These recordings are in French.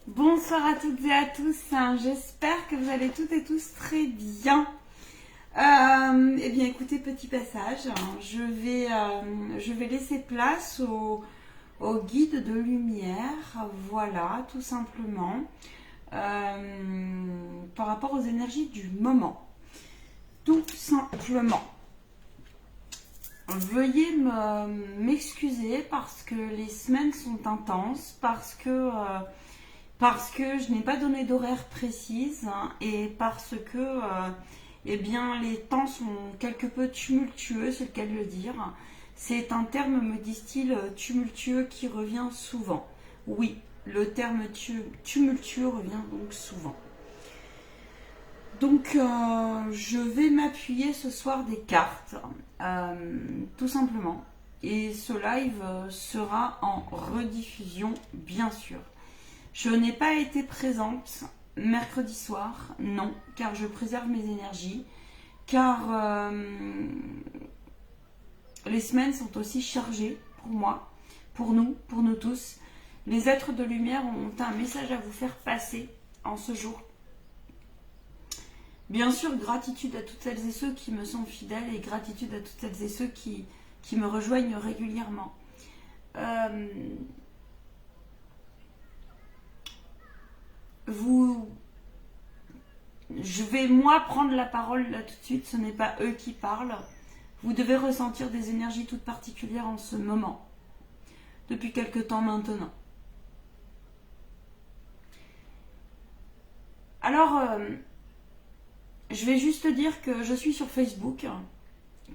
Bonsoir à toutes et à tous, j'espère que vous allez toutes et tous très bien. Eh bien écoutez, petit passage, je vais laisser place au guide de lumière, voilà, tout simplement, par rapport aux énergies du moment, tout simplement. Veuillez m'excuser parce que les semaines sont intenses, parce que je n'ai pas donné d'horaire précise et parce que eh bien, les temps sont quelque peu tumultueux, c'est le cas de le dire. C'est un terme, me disent-ils, tumultueux qui revient souvent. Oui, le terme tumultueux revient donc souvent. Donc, je vais m'appuyer ce soir des cartes, tout simplement. Et ce live sera en rediffusion, bien sûr. Je n'ai pas été présente mercredi soir, non, car je préserve mes énergies, car les semaines sont aussi chargées pour moi, pour nous tous. Les êtres de lumière ont un message à vous faire passer en ce jour. Bien sûr, gratitude à toutes celles et ceux qui me sont fidèles et gratitude à toutes celles et ceux qui me rejoignent régulièrement. Je vais moi prendre la parole là tout de suite, ce n'est pas eux qui parlent. Vous devez ressentir des énergies toutes particulières en ce moment, depuis quelque temps maintenant. Alors, je vais juste dire que je suis sur Facebook,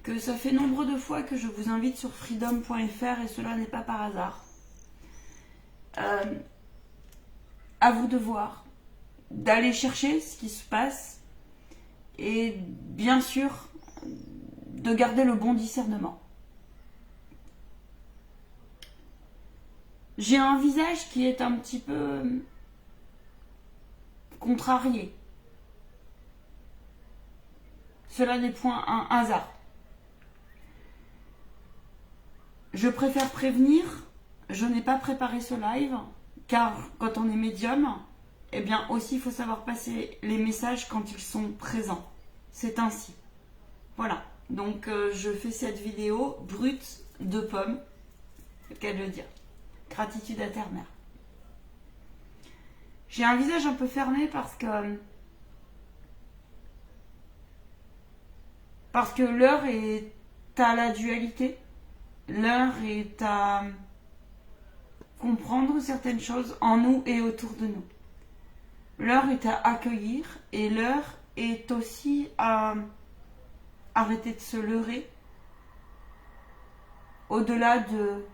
que ça fait nombre de fois que je vous invite sur freedom.fr et cela n'est pas par hasard. À vous de voir, d'aller chercher ce qui se passe et bien sûr de garder le bon discernement. J'ai un visage qui est un petit peu contrarié. Cela n'est point un hasard. Je préfère prévenir, je n'ai pas préparé ce live, car quand on est médium, eh bien aussi il faut savoir passer les messages quand ils sont présents. C'est ainsi. Voilà. Donc je fais cette vidéo brute de pommes, c'est le cas de le dire. Gratitude à Terre-Mère. J'ai un visage un peu fermé parce que l'heure est à la dualité. L'heure est à comprendre certaines choses en nous et autour de nous. L'heure est à accueillir et l'heure est aussi à arrêter de se leurrer au-delà de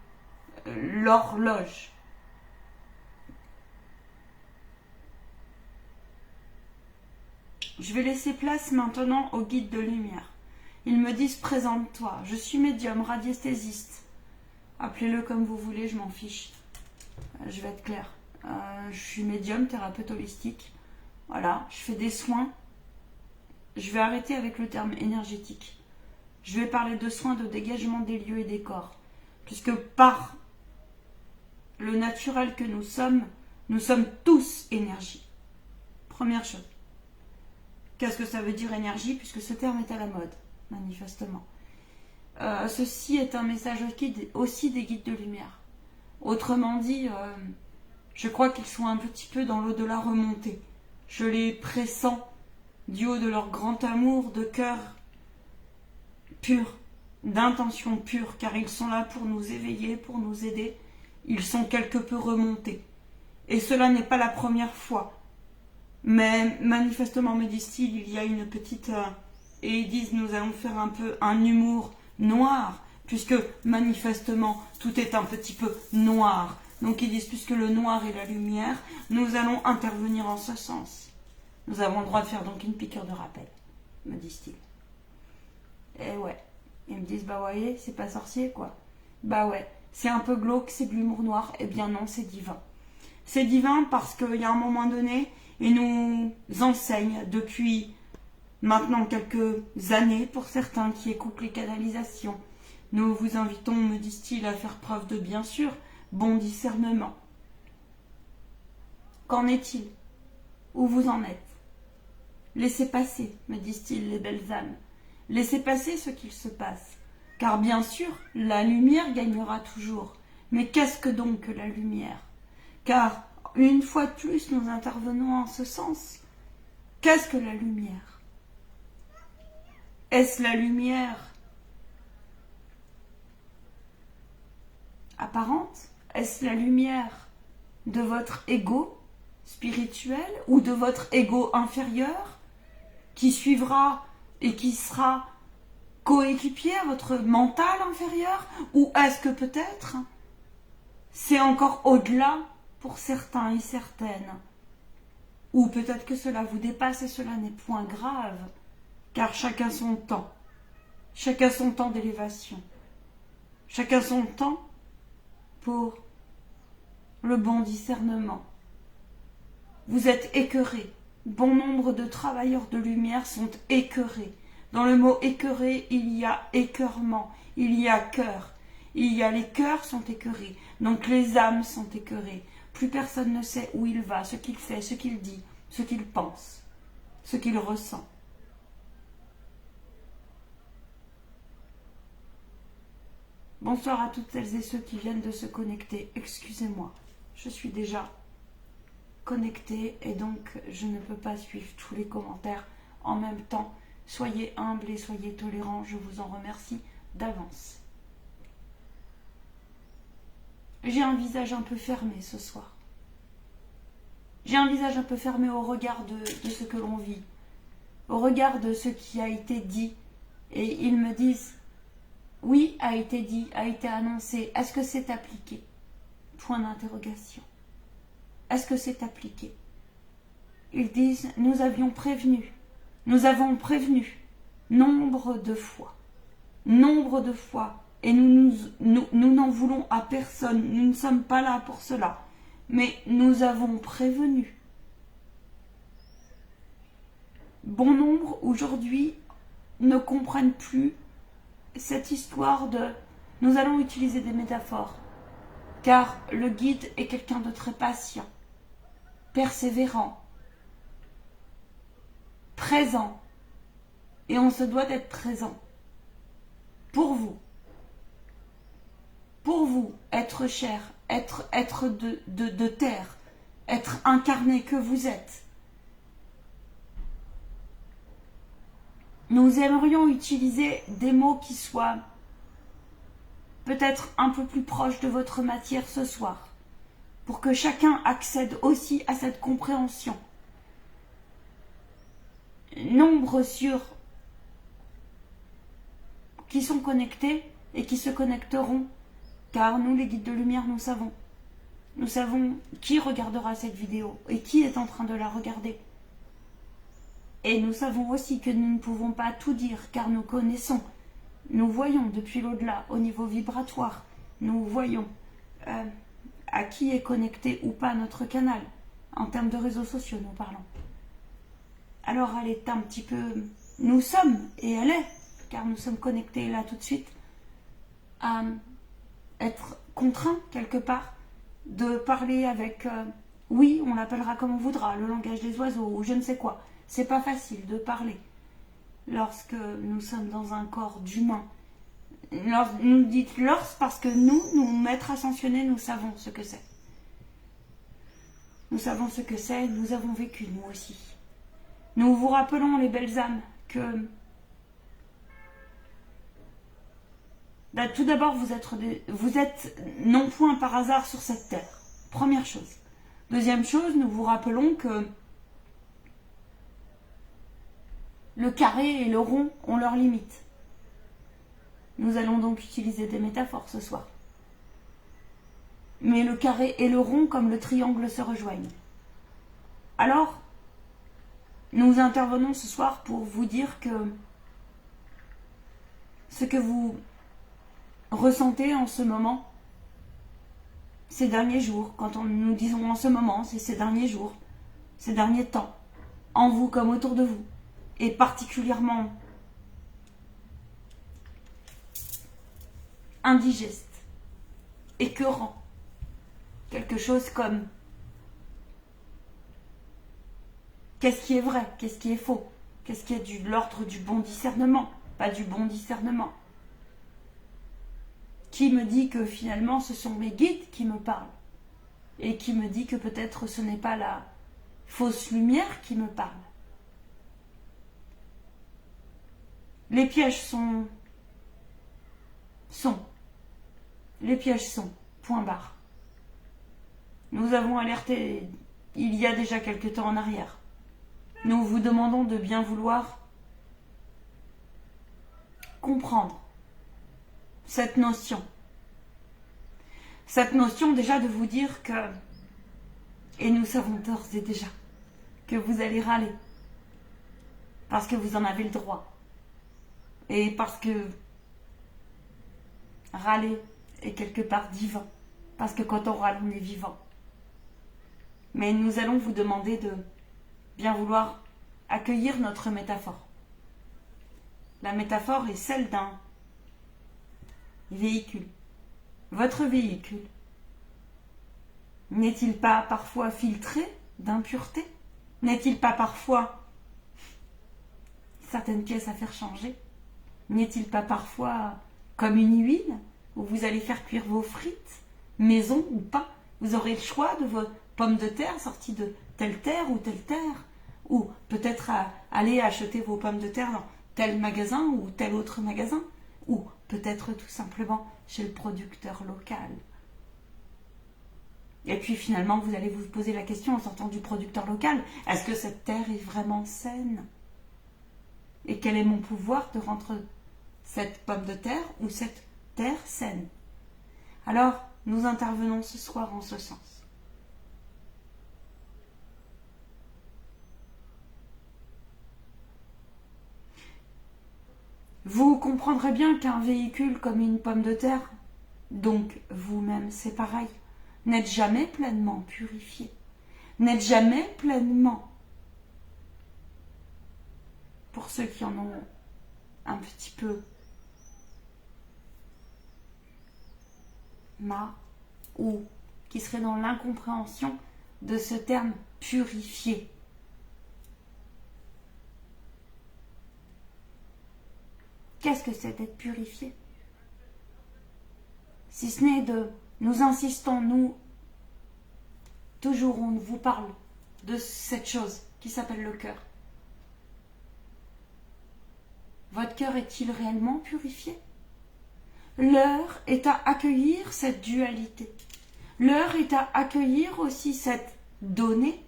l'horloge. Je vais laisser place maintenant au guide de lumière. Ils me disent présente-toi. Je suis médium, radiesthésiste. Appelez-le comme vous voulez, je m'en fiche. Je vais être claire. Je suis médium, thérapeute holistique. Voilà, je fais des soins. Je vais arrêter avec le terme énergétique. Je vais parler de soins de dégagement des lieux et des corps. Puisque par le naturel que nous sommes tous énergie. Première chose. Qu'est-ce que ça veut dire énergie? Puisque ce terme est à la mode, manifestement. Ceci est un message aussi des guides de lumière. Autrement dit, je crois qu'ils sont un petit peu dans l'au-delà remonté. Je les pressens du haut de leur grand amour, de cœur pur, d'intention pure, car ils sont là pour nous éveiller, pour nous aider. Ils sont quelque peu remontés. Et cela n'est pas la première fois. Mais manifestement, me disent-ils, il y a une petite... et ils disent, nous allons faire un peu un humour noir, puisque manifestement, tout est un petit peu noir. Donc ils disent, puisque le noir est la lumière, nous allons intervenir en ce sens. Nous avons le droit de faire donc une piqûre de rappel, me disent-ils. Et ouais, ils me disent, bah voyez, c'est pas sorcier, quoi. Bah ouais, c'est un peu glauque, c'est de l'humour noir. Eh bien non, c'est divin. C'est divin parce qu'il y a un moment donné, ils nous enseignent depuis maintenant quelques années, pour certains qui écoutent les canalisations. Nous vous invitons, me disent-ils, à faire preuve de, bien sûr, bon discernement. Qu'en est-il? Où vous en êtes? Laissez passer, me disent-ils les belles âmes. Laissez passer ce qu'il se passe. Car bien sûr, la lumière gagnera toujours. Mais qu'est-ce que donc que la lumière? Car, une fois de plus, nous intervenons en ce sens. Qu'est-ce que la lumière? Est-ce la lumière apparente? Est-ce la lumière de votre ego spirituel ou de votre ego inférieur qui suivra et qui sera coéquipier à votre mental inférieur? Ou est-ce que peut-être c'est encore au-delà pour certains et certaines? Ou peut-être que cela vous dépasse et cela n'est point grave, car chacun son temps d'élévation, chacun son temps pour le bon discernement. Vous êtes écœurés. Bon nombre de travailleurs de lumière sont écœurés. Dans le mot écœuré, il y a écœurement, il y a cœur. Il y a les cœurs sont écœurés, donc les âmes sont écœurées. Plus personne ne sait où il va, ce qu'il fait, ce qu'il dit, ce qu'il pense, ce qu'il ressent. Bonsoir à toutes celles et ceux qui viennent de se connecter. Excusez-moi, je suis déjà connectée et donc je ne peux pas suivre tous les commentaires en même temps. Soyez humbles et soyez tolérants, je vous en remercie d'avance. J'ai un visage un peu fermé ce soir. J'ai un visage un peu fermé au regard de ce que l'on vit, au regard de ce qui a été dit. Et ils me disent, oui, a été dit, a été annoncé, est-ce que c'est appliqué? Point d'interrogation. Est-ce que c'est appliqué? Ils disent, nous avions prévenu, nous avons prévenu, nombre de fois, et nous n'en voulons à personne, nous ne sommes pas là pour cela, mais nous avons prévenu. Bon nombre aujourd'hui ne comprennent plus cette histoire de nous allons utiliser des métaphores, car le guide est quelqu'un de très patient, persévérant, présent, et on se doit d'être présent pour vous, être cher, être de terre, être incarné que vous êtes. Nous aimerions utiliser des mots qui soient peut-être un peu plus proches de votre matière ce soir, pour que chacun accède aussi à cette compréhension. Nombre qui sont connectés et qui se connecteront, car nous, les guides de lumière, nous savons. Nous savons qui regardera cette vidéo et qui est en train de la regarder. Et nous savons aussi que nous ne pouvons pas tout dire, car nous connaissons, nous voyons depuis l'au-delà, au niveau vibratoire, nous voyons à qui est connecté ou pas notre canal, en termes de réseaux sociaux, nous parlons. Alors elle est un petit peu... Nous sommes, et elle est, car nous sommes connectés là tout de suite, à être contraints quelque part de parler avec... oui, on l'appellera comme on voudra, le langage des oiseaux, ou je ne sais quoi. C'est pas facile de parler lorsque nous sommes dans un corps d'humain. Nous dites parce que nous, maîtres ascensionnés, nous savons ce que c'est. Nous savons ce que c'est, nous avons vécu, nous aussi. Nous vous rappelons, les belles âmes, que tout d'abord, vous êtes non point par hasard sur cette terre. Première chose. Deuxième chose, nous vous rappelons que le carré et le rond ont leurs limites. Nous allons donc utiliser des métaphores ce soir. Mais le carré et le rond, comme le triangle, se rejoignent. Alors, nous intervenons ce soir pour vous dire que ce que vous ressentez en ce moment, ces derniers jours, quand nous disons en ce moment, c'est ces derniers jours, ces derniers temps, en vous comme autour de vous, et particulièrement indigeste, écœurant, quelque chose comme Qu'est-ce qui est vrai? Qu'est-ce qui est faux? Qu'est-ce qui est de l'ordre du bon discernement? Pas du bon discernement. Qui me dit que finalement ce sont mes guides qui me parlent? Et qui me dit que peut-être ce n'est pas la fausse lumière qui me parle? Les pièges sont. Les pièges sont. Point barre. Nous avons alerté il y a déjà quelque temps en arrière. Nous vous demandons de bien vouloir comprendre cette notion. Cette notion déjà de vous dire que, et nous savons d'ores et déjà, que vous allez râler. Parce que vous en avez le droit. Et parce que râler est quelque part divin. Parce que quand on râle, on est vivant. Mais nous allons vous demander de bien vouloir accueillir notre métaphore. La métaphore est celle d'un véhicule. Votre véhicule n'est-il pas parfois filtré d'impuretés? N'est-il pas parfois certaines pièces à faire changer? N'est-il pas parfois comme une huile où vous allez faire cuire vos frites, maison ou pas? Vous aurez le choix de vos pommes de terre sorties de telle terre ou telle terre, ou peut-être aller acheter vos pommes de terre dans tel magasin ou tel autre magasin, ou peut-être tout simplement chez le producteur local. Et puis finalement, vous allez vous poser la question en sortant du producteur local, est-ce que cette terre est vraiment saine? Et quel est mon pouvoir de rendre cette pomme de terre ou cette terre saine? Alors, nous intervenons ce soir en ce sens. Vous comprendrez bien qu'un véhicule comme une pomme de terre, donc vous-même c'est pareil, n'êtes jamais pleinement purifié, n'êtes jamais pleinement, pour ceux qui en ont un petit peu marre ou qui seraient dans l'incompréhension de ce terme purifié. Qu'est-ce que c'est d'être purifié? Si ce n'est de... Nous insistons, nous, toujours on vous parle de cette chose qui s'appelle le cœur. Votre cœur est-il réellement purifié? L'heure est à accueillir cette dualité. L'heure est à accueillir aussi cette donnée.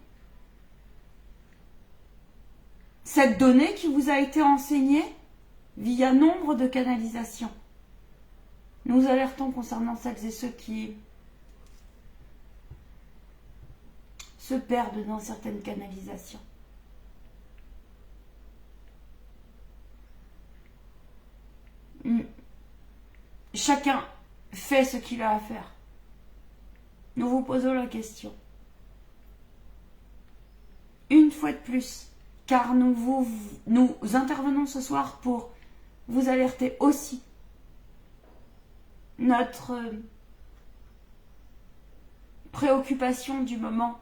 Cette donnée qui vous a été enseignée via nombre de canalisations. Nous alertons concernant celles et ceux qui se perdent dans certaines canalisations. Chacun fait ce qu'il a à faire. Nous vous posons la question. Une fois de plus, car nous intervenons ce soir pour vous alerter aussi. Notre préoccupation du moment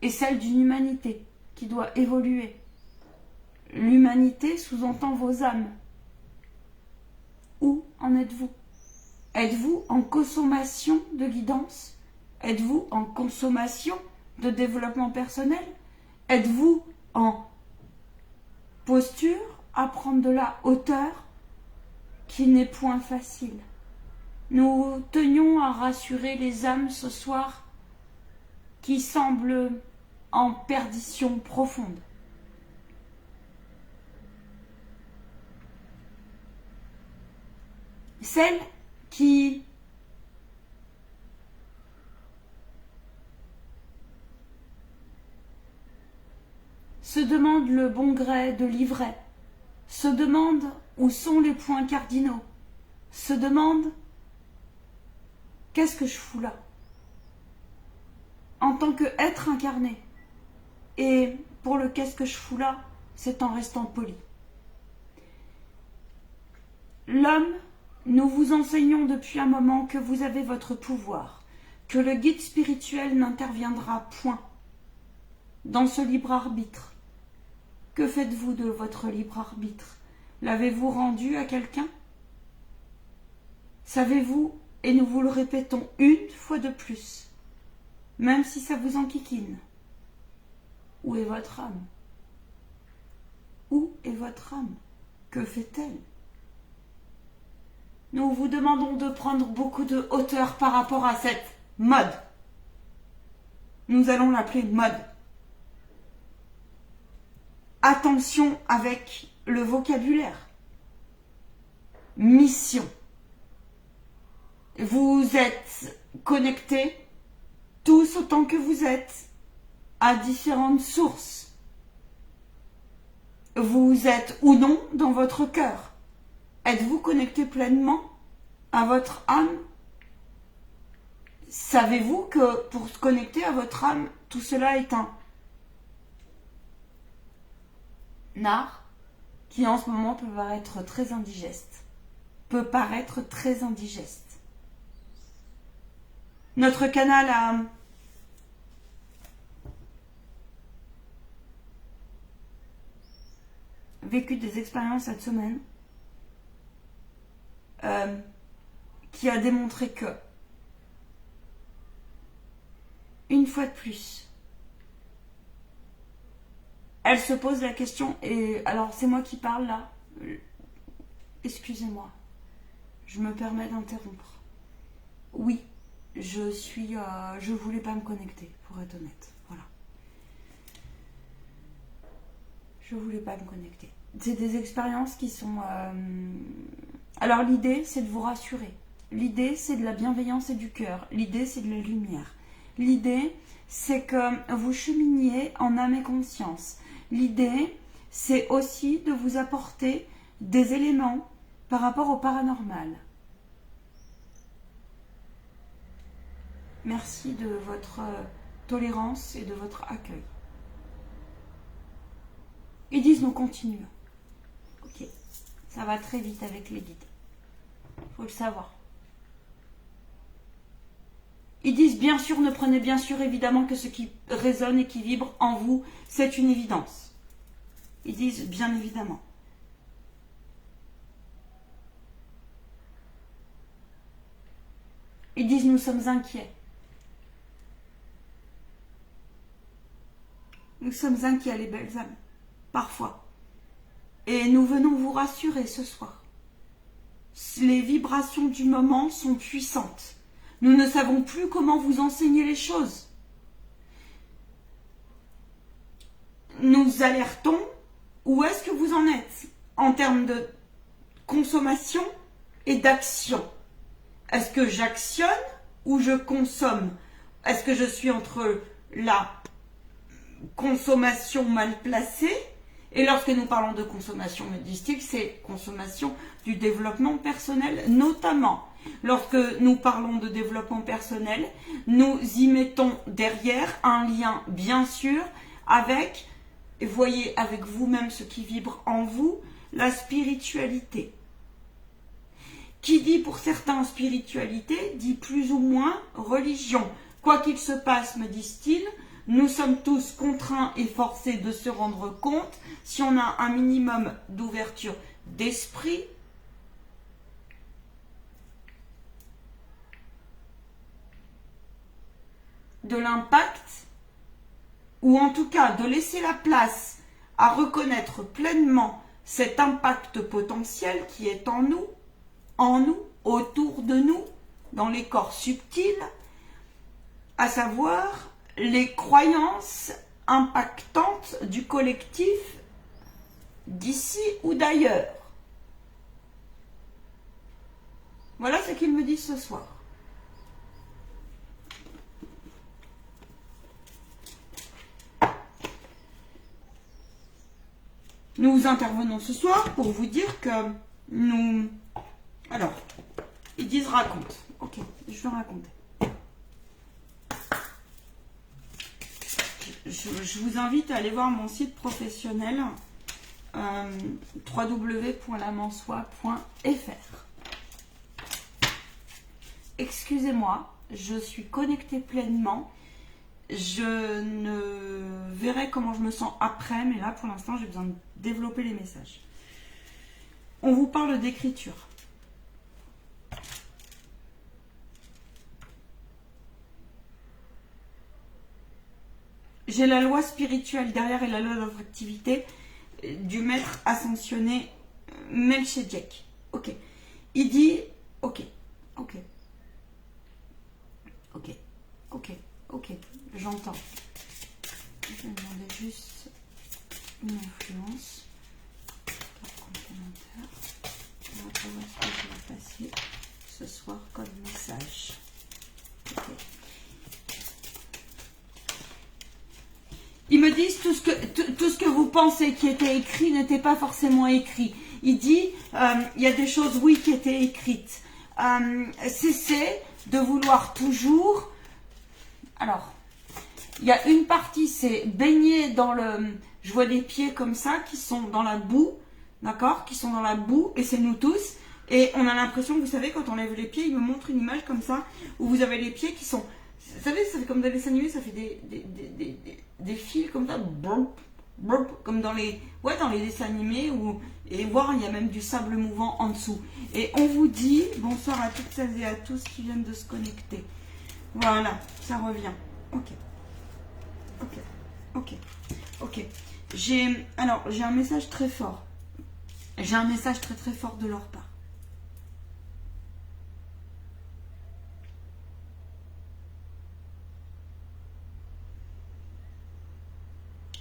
est celle d'une humanité qui doit évoluer. L'humanité sous-entend vos âmes. Où en êtes-vous? Êtes-vous en consommation de guidance? Êtes-vous en consommation de développement personnel? Êtes-vous en posture à prendre de la hauteur qui n'est point facile? Nous tenions à rassurer les âmes ce soir qui semblent en perdition profonde. Celles qui se demandent le bon gré de l'ivraie, se demandent où sont les points cardinaux, se demandent qu'est-ce que je fous là en tant qu'être incarné. Et pour le qu'est-ce que je fous là, c'est en restant poli. L'homme, nous vous enseignons depuis un moment que vous avez votre pouvoir, que le guide spirituel n'interviendra point. dans ce libre arbitre. Que faites-vous de votre libre arbitre? L'avez-vous rendu à quelqu'un? Savez-vous, et nous vous le répétons une fois de plus, même si ça vous enquiquine, où est votre âme? Où est votre âme? Que fait-elle? Nous vous demandons de prendre beaucoup de hauteur par rapport à cette mode. Nous allons l'appeler mode. Attention avec le vocabulaire. Mission. Vous êtes connectés, tous autant que vous êtes, à différentes sources. Vous êtes ou non dans votre cœur. Êtes-vous connecté pleinement à votre âme? Savez-vous que pour se connecter à votre âme, tout cela est un art qui en ce moment peut paraître très indigeste. Notre canal a vécu des expériences cette semaine qui a démontré que, une fois de plus, elle se pose la question, et alors c'est moi qui parle là, excusez-moi, je me permets d'interrompre. Oui, je voulais pas me connecter, pour être honnête, voilà. Je voulais pas me connecter. C'est des expériences qui sont... Alors l'idée, c'est de vous rassurer. L'idée, c'est de la bienveillance et du cœur. L'idée, c'est de la lumière. L'idée, c'est que vous cheminiez en âme et conscience. L'idée, c'est aussi de vous apporter des éléments par rapport au paranormal. Merci de votre tolérance et de votre accueil. Ils disent nous continuons. Ok, ça va très vite avec les guides. Faut le savoir. Ils disent bien sûr, ne prenez bien sûr évidemment que ce qui résonne et qui vibre en vous, c'est une évidence. Ils disent bien évidemment. Ils disent nous sommes inquiets. Nous sommes inquiets, les belles âmes. Parfois. Et nous venons vous rassurer ce soir. Les vibrations du moment sont puissantes. Nous ne savons plus comment vous enseigner les choses. Nous alertons où est-ce que vous en êtes en termes de consommation et d'action. Est-ce que j'actionne ou je consomme? Est-ce que je suis entre la consommation mal placée? Et lorsque nous parlons de consommation, me disent-ils, c'est consommation du développement personnel, notamment. Lorsque nous parlons de développement personnel, nous y mettons derrière un lien, bien sûr, avec, et voyez avec vous-même ce qui vibre en vous, la spiritualité. Qui dit pour certains spiritualité, dit plus ou moins religion. Quoi qu'il se passe, me disent-ils, nous sommes tous contraints et forcés de se rendre compte, si on a un minimum d'ouverture d'esprit, de l'impact, ou en tout cas de laisser la place à reconnaître pleinement cet impact potentiel qui est en nous, autour de nous, dans les corps subtils, à savoir les croyances impactantes du collectif d'ici ou d'ailleurs. Voilà ce qu'ils me disent ce soir. Nous intervenons ce soir pour vous dire que nous... Alors, ils disent raconte. Ok, je vais raconter. Je vous invite à aller voir mon site professionnel www.lamansoie.fr. Excusez-moi, je suis connectée pleinement. je ne verrai comment je me sens après, mais là pour l'instant j'ai besoin de développer les messages. On vous parle d'écriture. J'ai la loi spirituelle derrière et la loi d'attractivité du maître ascensionné Melchizedek. Ok. Il dit ok, ok, ok, ok, ok, j'entends. Je vais demander juste une influence complémentaire. On va voir ce que je vais passer ce soir comme message. Ok. Ils me disent tout ce que vous pensez qui était écrit n'était pas forcément écrit. Il dit, il y a des choses, oui, qui étaient écrites. Cessez de vouloir toujours... Alors, il y a une partie, c'est baigner dans le... Je vois des pieds comme ça qui sont dans la boue, d'accord? Qui sont dans la boue, et c'est nous tous. Et on a l'impression, vous savez, quand on lève les pieds, il me montre une image comme ça, où vous avez les pieds qui sont... Vous savez, ça fait comme dans les dessins animés, ça fait des fils comme ça, comme dans les dessins animés, et voir, il y a même du sable mouvant en dessous. Et on vous dit, bonsoir à toutes celles et à tous qui viennent de se connecter. Voilà, ça revient. Ok, ok, ok, ok. J'ai un message très fort. J'ai un message très très fort de leur part.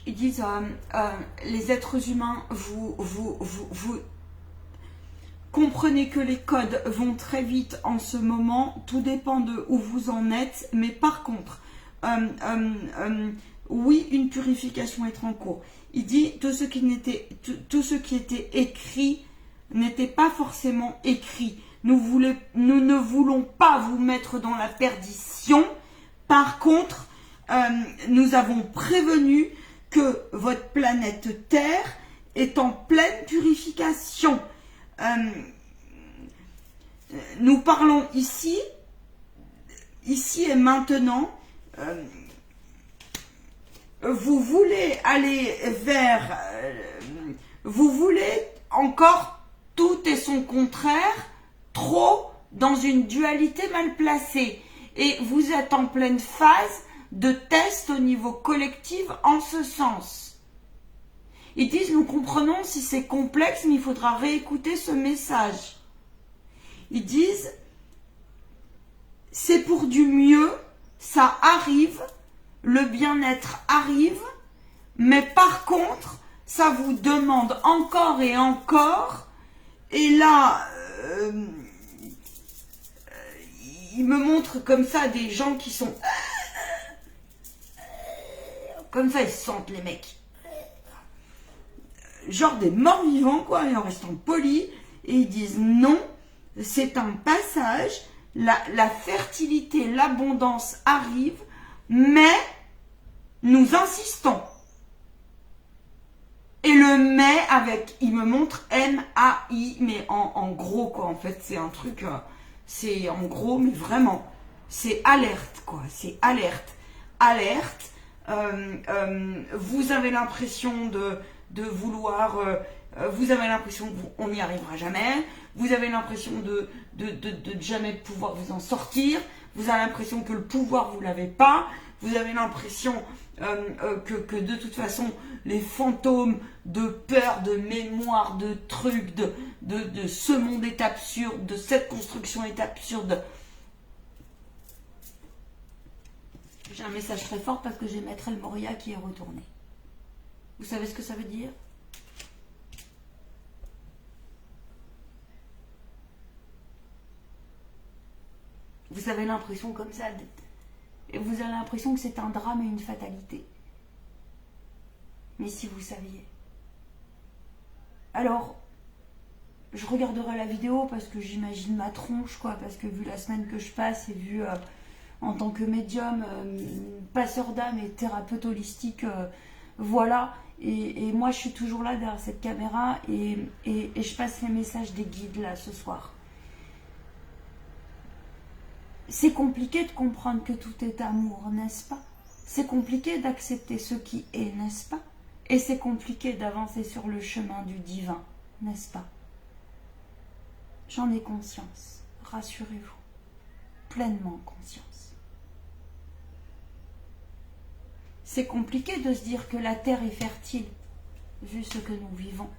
Ils disent, les êtres humains, vous comprenez que les codes vont très vite en ce moment, tout dépend de où vous en êtes, mais par contre, oui, une purification est en cours. Il dit, tout ce qui était écrit n'était pas forcément écrit. Nous ne voulons pas vous mettre dans la perdition. Par contre, nous avons prévenu que votre planète Terre est en pleine purification. Nous parlons ici et maintenant. Vous voulez aller vers... vous voulez encore tout et son contraire, trop dans une dualité mal placée. Et vous êtes en pleine phase de test au niveau collectif en ce sens. Ils disent, nous comprenons si c'est complexe, mais il faudra réécouter ce message. Ils disent, c'est pour du mieux, ça arrive, le bien-être arrive, mais par contre, ça vous demande encore et encore, et là, il me montre comme ça des gens qui sont... Comme ça, ils se sentent, les mecs. Genre des morts vivants, quoi, et en restant polis. Et ils disent non, c'est un passage. La fertilité, l'abondance arrive, mais nous insistons. Et le mais avec, il me montre M-A-I, mais en gros, quoi, en fait, c'est un truc, c'est en gros, mais vraiment, c'est alerte, quoi, c'est alerte. Alerte. Vous avez l'impression de vouloir, vous avez l'impression qu'on n'y arrivera jamais, vous avez l'impression de jamais pouvoir vous en sortir, vous avez l'impression que le pouvoir vous l'avez pas, vous avez l'impression que de toute façon les fantômes de peur, de mémoire, de trucs, de ce monde est absurde, de cette construction est absurde. J'ai un message très fort parce que j'ai Maître El Moria qui est retourné. Vous savez ce que ça veut dire? Vous avez l'impression comme ça, et vous avez l'impression que c'est un drame et une fatalité. Mais si vous saviez. Alors, je regarderai la vidéo parce que j'imagine ma tronche, quoi, parce que vu la semaine que je passe et vu en tant que médium, passeur d'âme et thérapeute holistique, voilà. Et moi, je suis toujours là derrière cette caméra et je passe les messages des guides là ce soir. C'est compliqué de comprendre que tout est amour, n'est-ce pas? C'est compliqué d'accepter ce qui est, n'est-ce pas? Et c'est compliqué d'avancer sur le chemin du divin, n'est-ce pas? J'en ai conscience, rassurez-vous, pleinement conscience. C'est compliqué de se dire que la terre est fertile, vu ce que nous vivons.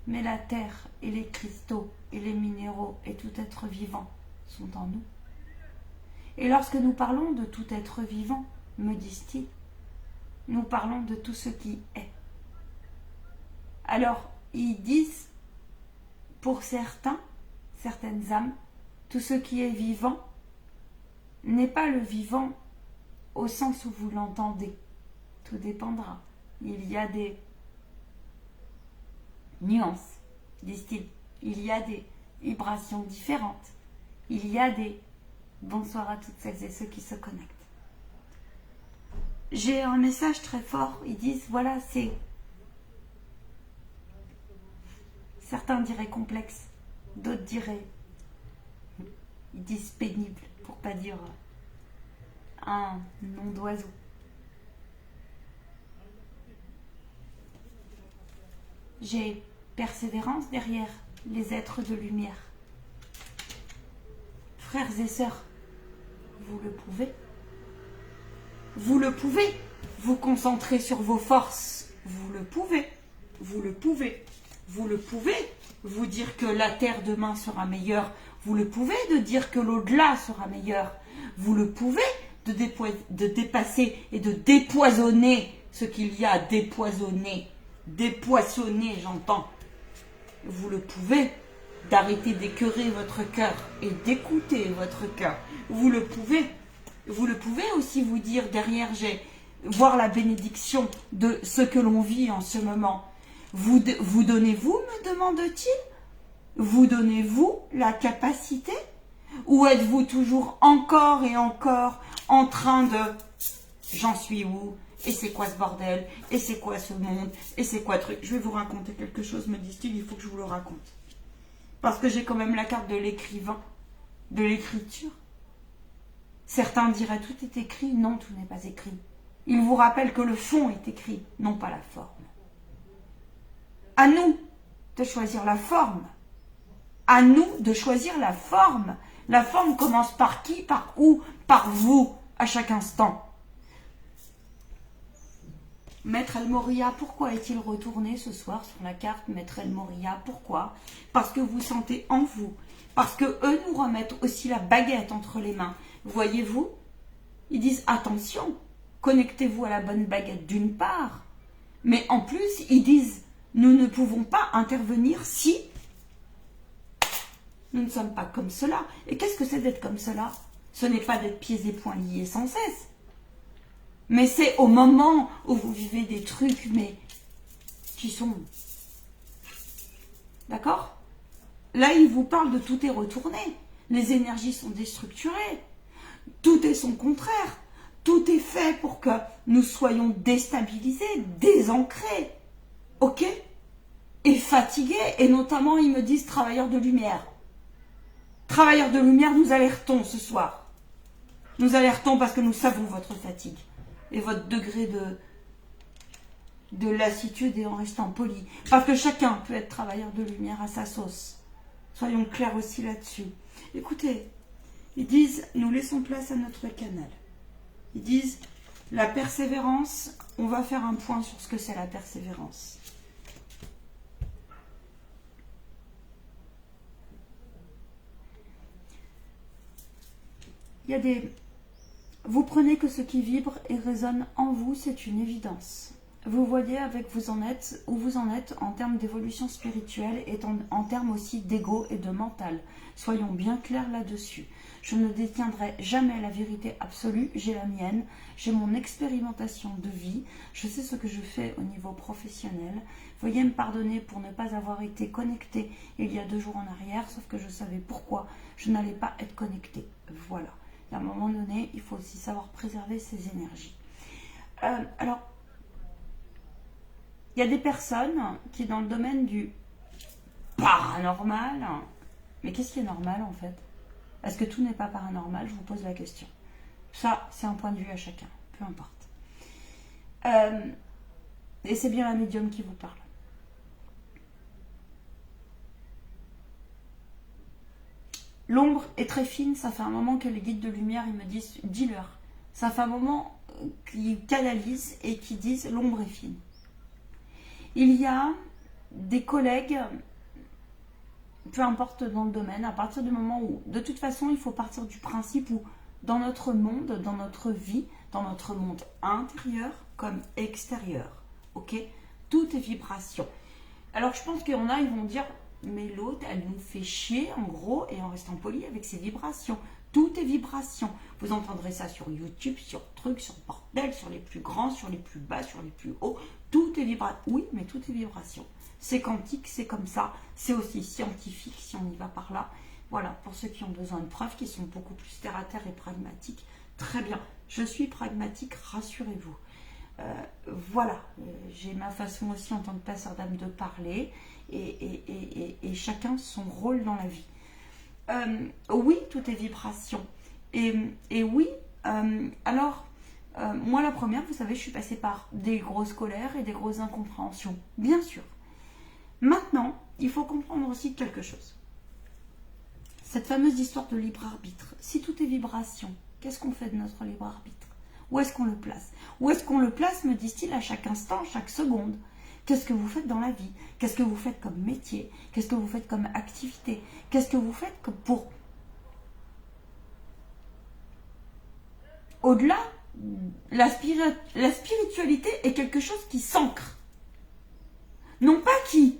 Mais la terre et les cristaux et les minéraux et tout être vivant sont en nous. Et lorsque nous parlons de tout être vivant, me disent-ils, nous parlons de tout ce qui est. Alors, ils disent, pour certains, certaines âmes, tout ce qui est vivant n'est pas le vivant au sens où vous l'entendez. Tout dépendra. Il y a des nuances, disent-ils. Il y a des vibrations différentes. Il y a des... Bonsoir à toutes celles et ceux qui se connectent. J'ai un message très fort. Ils disent, voilà, c'est... Certains diraient complexe. D'autres diraient... Ils disent pénible, pour pas dire un nom d'oiseau. J'ai persévérance derrière les êtres de lumière. Frères et sœurs, vous le pouvez. Vous le pouvez. Vous concentrer sur vos forces. Vous le pouvez. Vous le pouvez. Vous le pouvez. Vous dire que la terre demain sera meilleure. Vous le pouvez. De dire que l'au-delà sera meilleur. Vous le pouvez. De dépasser et de dépoisonner ce qu'il y a à dépoisonner. Dépoissonner, j'entends. Vous le pouvez. D'arrêter d'écœurer votre cœur et d'écouter votre cœur. Vous le pouvez. Vous le pouvez aussi vous dire derrière, voir la bénédiction de ce que l'on vit en ce moment. Vous donnez-vous, me demande-t-il? Vous donnez-vous la capacité? Ou êtes-vous toujours encore et encore en train de « j'en suis où? Et c'est quoi ce bordel? Et c'est quoi ce monde? Et c'est quoi truc ?» Je vais vous raconter quelque chose, me disent-ils, il faut que je vous le raconte. Parce que j'ai quand même la carte de l'écrivain, de l'écriture. Certains diraient tout est écrit. Non, tout n'est pas écrit. Il vous rappelle que le fond est écrit, non pas la forme. À nous de choisir la forme. À nous de choisir la forme. La forme commence par qui? Par où? Par vous, à chaque instant. Maître El Moria, pourquoi est-il retourné ce soir sur la carte Maître El Moria? Pourquoi? Parce que vous sentez en vous. Parce que eux nous remettent aussi la baguette entre les mains. Voyez-vous? Ils disent attention, connectez-vous à la bonne baguette d'une part. Mais en plus, ils disent nous ne pouvons pas intervenir si nous ne sommes pas comme cela. Et qu'est-ce que c'est d'être comme cela? Ce n'est pas d'être pieds et poings liés sans cesse. Mais c'est au moment où vous vivez des trucs, mais qui sont... D'accord? Là, il vous parle de tout est retourné. Les énergies sont déstructurées. Tout est son contraire. Tout est fait pour que nous soyons déstabilisés, désancrés. Ok? Et fatigués. Et notamment, ils me disent travailleurs de lumière. Travailleurs de lumière, nous alertons ce soir. Nous alertons parce que nous savons votre fatigue. Et votre degré de lassitude et en restant poli. Parce que chacun peut être travailleur de lumière à sa sauce. Soyons clairs aussi là-dessus. Écoutez, ils disent, nous laissons place à notre canal. Ils disent, la persévérance, on va faire un point sur ce que c'est la persévérance. Il y a des... Vous prenez que ce qui vibre et résonne en vous, c'est une évidence. Vous voyez avec où vous en êtes en termes d'évolution spirituelle et en termes aussi d'ego et de mental. Soyons bien clairs là-dessus. Je ne détiendrai jamais la vérité absolue, j'ai la mienne, j'ai mon expérimentation de vie, je sais ce que je fais au niveau professionnel. Veuillez me pardonner pour ne pas avoir été connecté il y a 2 jours en arrière, sauf que je savais pourquoi je n'allais pas être connecté. Voilà. À un moment donné, il faut aussi savoir préserver ses énergies. Alors, il y a des personnes qui, dans le domaine du paranormal, mais qu'est-ce qui est normal en fait? Est-ce que tout n'est pas paranormal? Je vous pose la question. Ça, c'est un point de vue à chacun, peu importe. Et c'est bien la médium qui vous parle. L'ombre est très fine, ça fait un moment que les guides de lumière, ils me disent, dis-leur. Ça fait un moment qu'ils canalisent et qu'ils disent, l'ombre est fine. Il y a des collègues, peu importe dans le domaine, à partir du moment où, de toute façon, il faut partir du principe où, dans notre monde, dans notre vie, dans notre monde intérieur comme extérieur, ok, tout est vibration. Alors, je pense qu'il y en a, ils vont dire, mais l'autre, elle nous fait chier, en gros, et en restant poli avec ses vibrations. Tout est vibration. Vous entendrez ça sur YouTube, sur trucs, sur bordel, sur les plus grands, sur les plus bas, sur les plus hauts. Tout est vibration. Oui, mais tout est vibration. C'est quantique, c'est comme ça. C'est aussi scientifique, si on y va par là. Voilà, pour ceux qui ont besoin de preuves, qui sont beaucoup plus terre à terre et pragmatiques. Très bien. Je suis pragmatique, rassurez-vous. Voilà, j'ai ma façon aussi en tant que passeur d'âme de parler et chacun son rôle dans la vie. Oui, tout est vibration. Et oui, alors, moi la première, vous savez, je suis passée par des grosses colères et des grosses incompréhensions, bien sûr. Maintenant, il faut comprendre aussi quelque chose. Cette fameuse histoire de libre arbitre, si tout est vibration, qu'est-ce qu'on fait de notre libre arbitre? Où est-ce qu'on le place? Où est-ce qu'on le place, me disent-ils, à chaque instant, chaque seconde? Qu'est-ce que vous faites dans la vie? Qu'est-ce que vous faites comme métier? Qu'est-ce que vous faites comme activité? Qu'est-ce que vous faites comme pour... Au-delà, la spiritualité est quelque chose qui s'ancre. Non pas qui...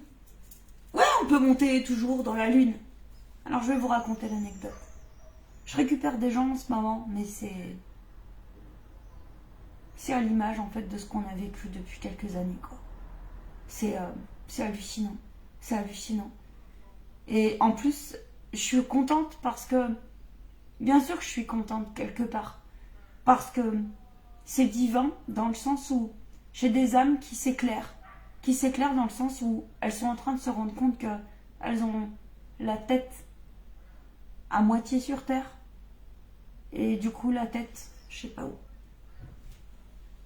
Ouais, on peut monter toujours dans la lune. Alors, je vais vous raconter l'anecdote. Je récupère des gens en ce moment, mais c'est à l'image en fait de ce qu'on a vécu depuis quelques années, quoi. C'est hallucinant, c'est hallucinant. Et en plus, je suis contente parce que, bien sûr que je suis contente quelque part, parce que c'est divin dans le sens où j'ai des âmes qui s'éclairent dans le sens où elles sont en train de se rendre compte qu'elles ont la tête à moitié sur terre et du coup la tête, je sais pas où.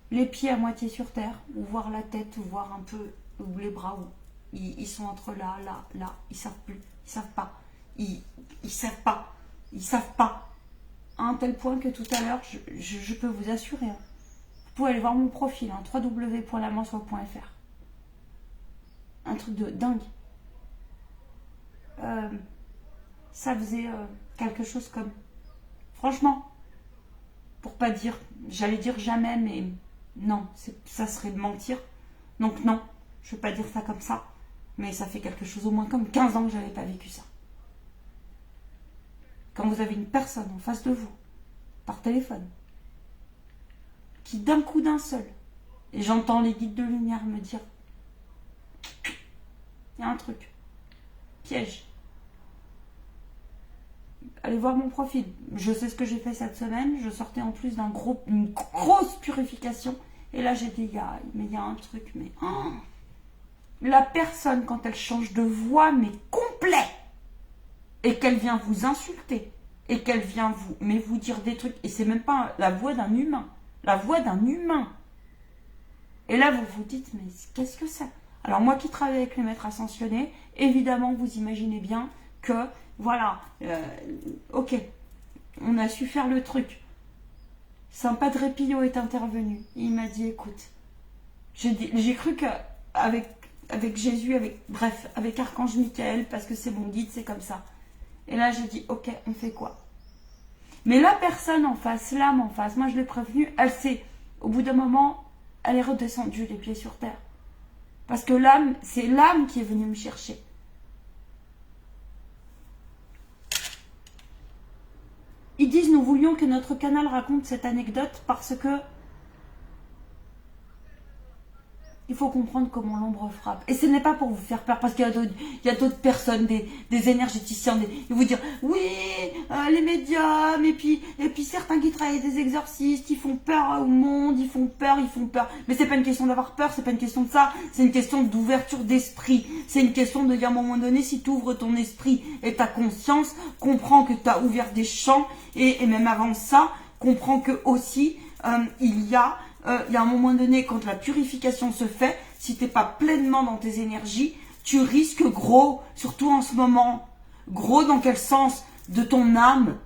Les pieds à moitié sur terre, ou voir la tête, ou voir un peu, ou les bras, où ils sont entre là, ils savent plus, ils savent pas, ils savent pas, ils savent pas. À un tel point que tout à l'heure, je peux vous assurer, hein, vous pouvez aller voir mon profil, hein, www.lamansoie.fr. Un truc de dingue. Ça faisait quelque chose comme, franchement, pour pas dire, j'allais dire jamais, mais non, ça serait de mentir. Donc non, je ne vais pas dire ça comme ça. Mais ça fait quelque chose au moins comme 15 ans que je n'avais pas vécu ça. Quand vous avez une personne en face de vous, par téléphone, qui d'un coup d'un seul, et j'entends les guides de lumière me dire, il y a un truc, piège. Allez voir mon profil. Je sais ce que j'ai fait cette semaine. Je sortais en plus une grosse purification. Et là, j'ai dit, mais il y a un truc, mais... Oh, la personne, quand elle change de voix, mais complet, et qu'elle vient vous insulter, et qu'elle vient vous dire des trucs, et c'est même pas la voix d'un humain. La voix d'un humain. Et là, vous vous dites, mais qu'est-ce que c'est? Alors, moi qui travaille avec les maîtres ascensionnés, évidemment, vous imaginez bien que... Voilà, ok, on a su faire le truc. Saint Padre Pio est intervenu. Il m'a dit, écoute, j'ai cru qu'avec Jésus, avec Archange Michael, parce que c'est mon guide, c'est comme ça. Et là, j'ai dit, ok, on fait quoi? Mais la personne en face, l'âme en face, moi je l'ai prévenue, au bout d'un moment, elle est redescendue les pieds sur terre. Parce que l'âme, c'est l'âme qui est venue me chercher. Ils disent, nous voulions que notre canal raconte cette anecdote parce que il faut comprendre comment l'ombre frappe. Et ce n'est pas pour vous faire peur, parce qu'il y a d'autres personnes, des énergéticiens, ils vous dire, oui, les médiums, et puis certains qui travaillent des exorcistes, ils font peur au monde, ils font peur. Mais c'est pas une question d'avoir peur, c'est pas une question de ça, c'est une question d'ouverture d'esprit. C'est une question de dire, à un moment donné, si tu ouvres ton esprit et ta conscience, comprends que tu as ouvert des champs, et même avant ça, comprends que aussi, il y a il y a un moment donné, quand la purification se fait, si tu n'es pas pleinement dans tes énergies, tu risques gros, surtout en ce moment. Gros dans quel sens? De ton âme.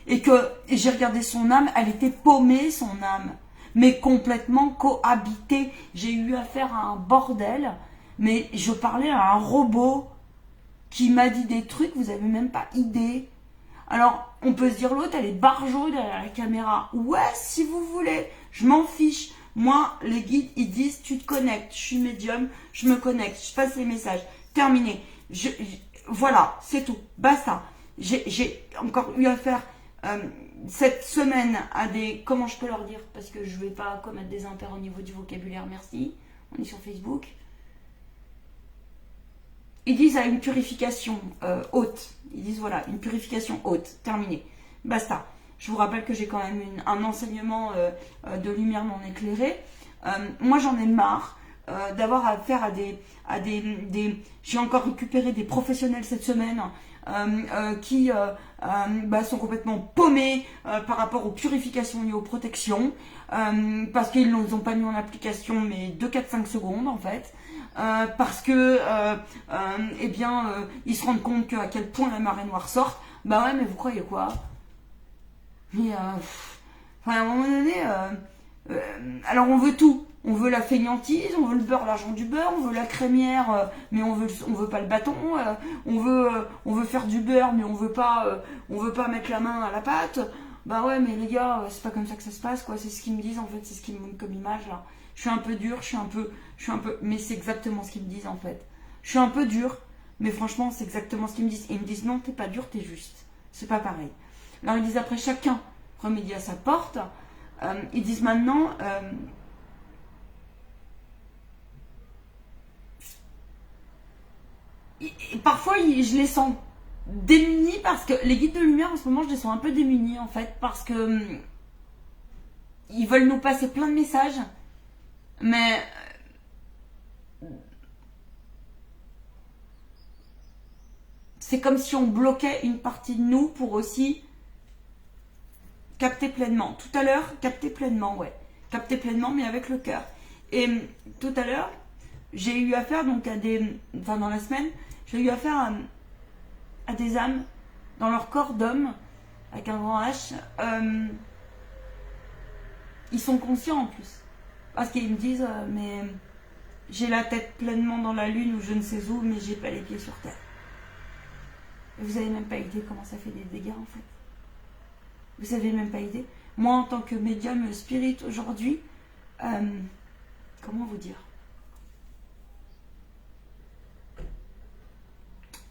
Et j'ai regardé son âme, elle était paumée, son âme. Mais complètement cohabitée. J'ai eu affaire à un bordel, mais je parlais à un robot qui m'a dit des trucs, vous avez même pas idée. Alors, on peut se dire, l'autre, elle est barjot derrière la caméra. Ouais, si vous voulez, je m'en fiche. Moi, les guides, ils disent, tu te connectes, je suis médium, je me connecte, je passe les messages. Terminé. Voilà, c'est tout. Basta. J'ai encore eu affaire cette semaine à des... Comment je peux leur dire? Parce que je ne vais pas commettre des impairs au niveau du vocabulaire, merci. On est sur Facebook. Ils disent à une purification haute. Ils disent voilà, une purification haute. Terminé. Basta. Je vous rappelle que j'ai quand même un enseignement de lumière non éclairée. Moi, j'en ai marre d'avoir affaire à des... J'ai encore récupéré des professionnels cette semaine qui sont complètement paumés par rapport aux purifications et aux protections parce qu'ils ne les ont pas mis en application mais 2, 4, 5 secondes en fait. Parce que ils se rendent compte à quel point la marée noire sort. Bah ouais, mais vous croyez quoi? Mais à un moment donné, alors on veut tout. On veut la fainéantise, on veut le beurre, l'argent du beurre, on veut la crémière, mais on veut pas le bâton. On veut faire du beurre, mais on veut pas mettre la main à la pâte. Bah ouais, mais les gars, c'est pas comme ça que ça se passe, quoi. C'est ce qu'ils me disent en fait, c'est ce qu'ils me montrent comme image là. Je suis un peu dur, mais c'est exactement ce qu'ils me disent en fait. Je suis un peu dur, mais franchement, c'est exactement ce qu'ils me disent. Et ils me disent non, t'es pas dur, t'es juste. C'est pas pareil. Alors ils disent après chacun remédie à sa porte. Ils disent maintenant. Et parfois, je les sens démunis parce que les guides de lumière en ce moment, je les sens un peu démunis en fait parce que ils veulent nous passer plein de messages, mais c'est comme si on bloquait une partie de nous pour aussi capter pleinement. Tout à l'heure, capter pleinement, ouais. Capter pleinement, mais avec le cœur. Et tout à l'heure, j'ai eu affaire donc à des... Enfin, dans la semaine, j'ai eu affaire à des âmes dans leur corps d'homme, avec un grand H. Ils sont conscients en plus. Parce qu'ils me disent, mais j'ai la tête pleinement dans la lune ou je ne sais où, mais j'ai pas les pieds sur terre. Et vous avez même pas idée comment ça fait des dégâts en fait. Vous avez même pas idée. Moi, en tant que médium spirit aujourd'hui, comment vous dire?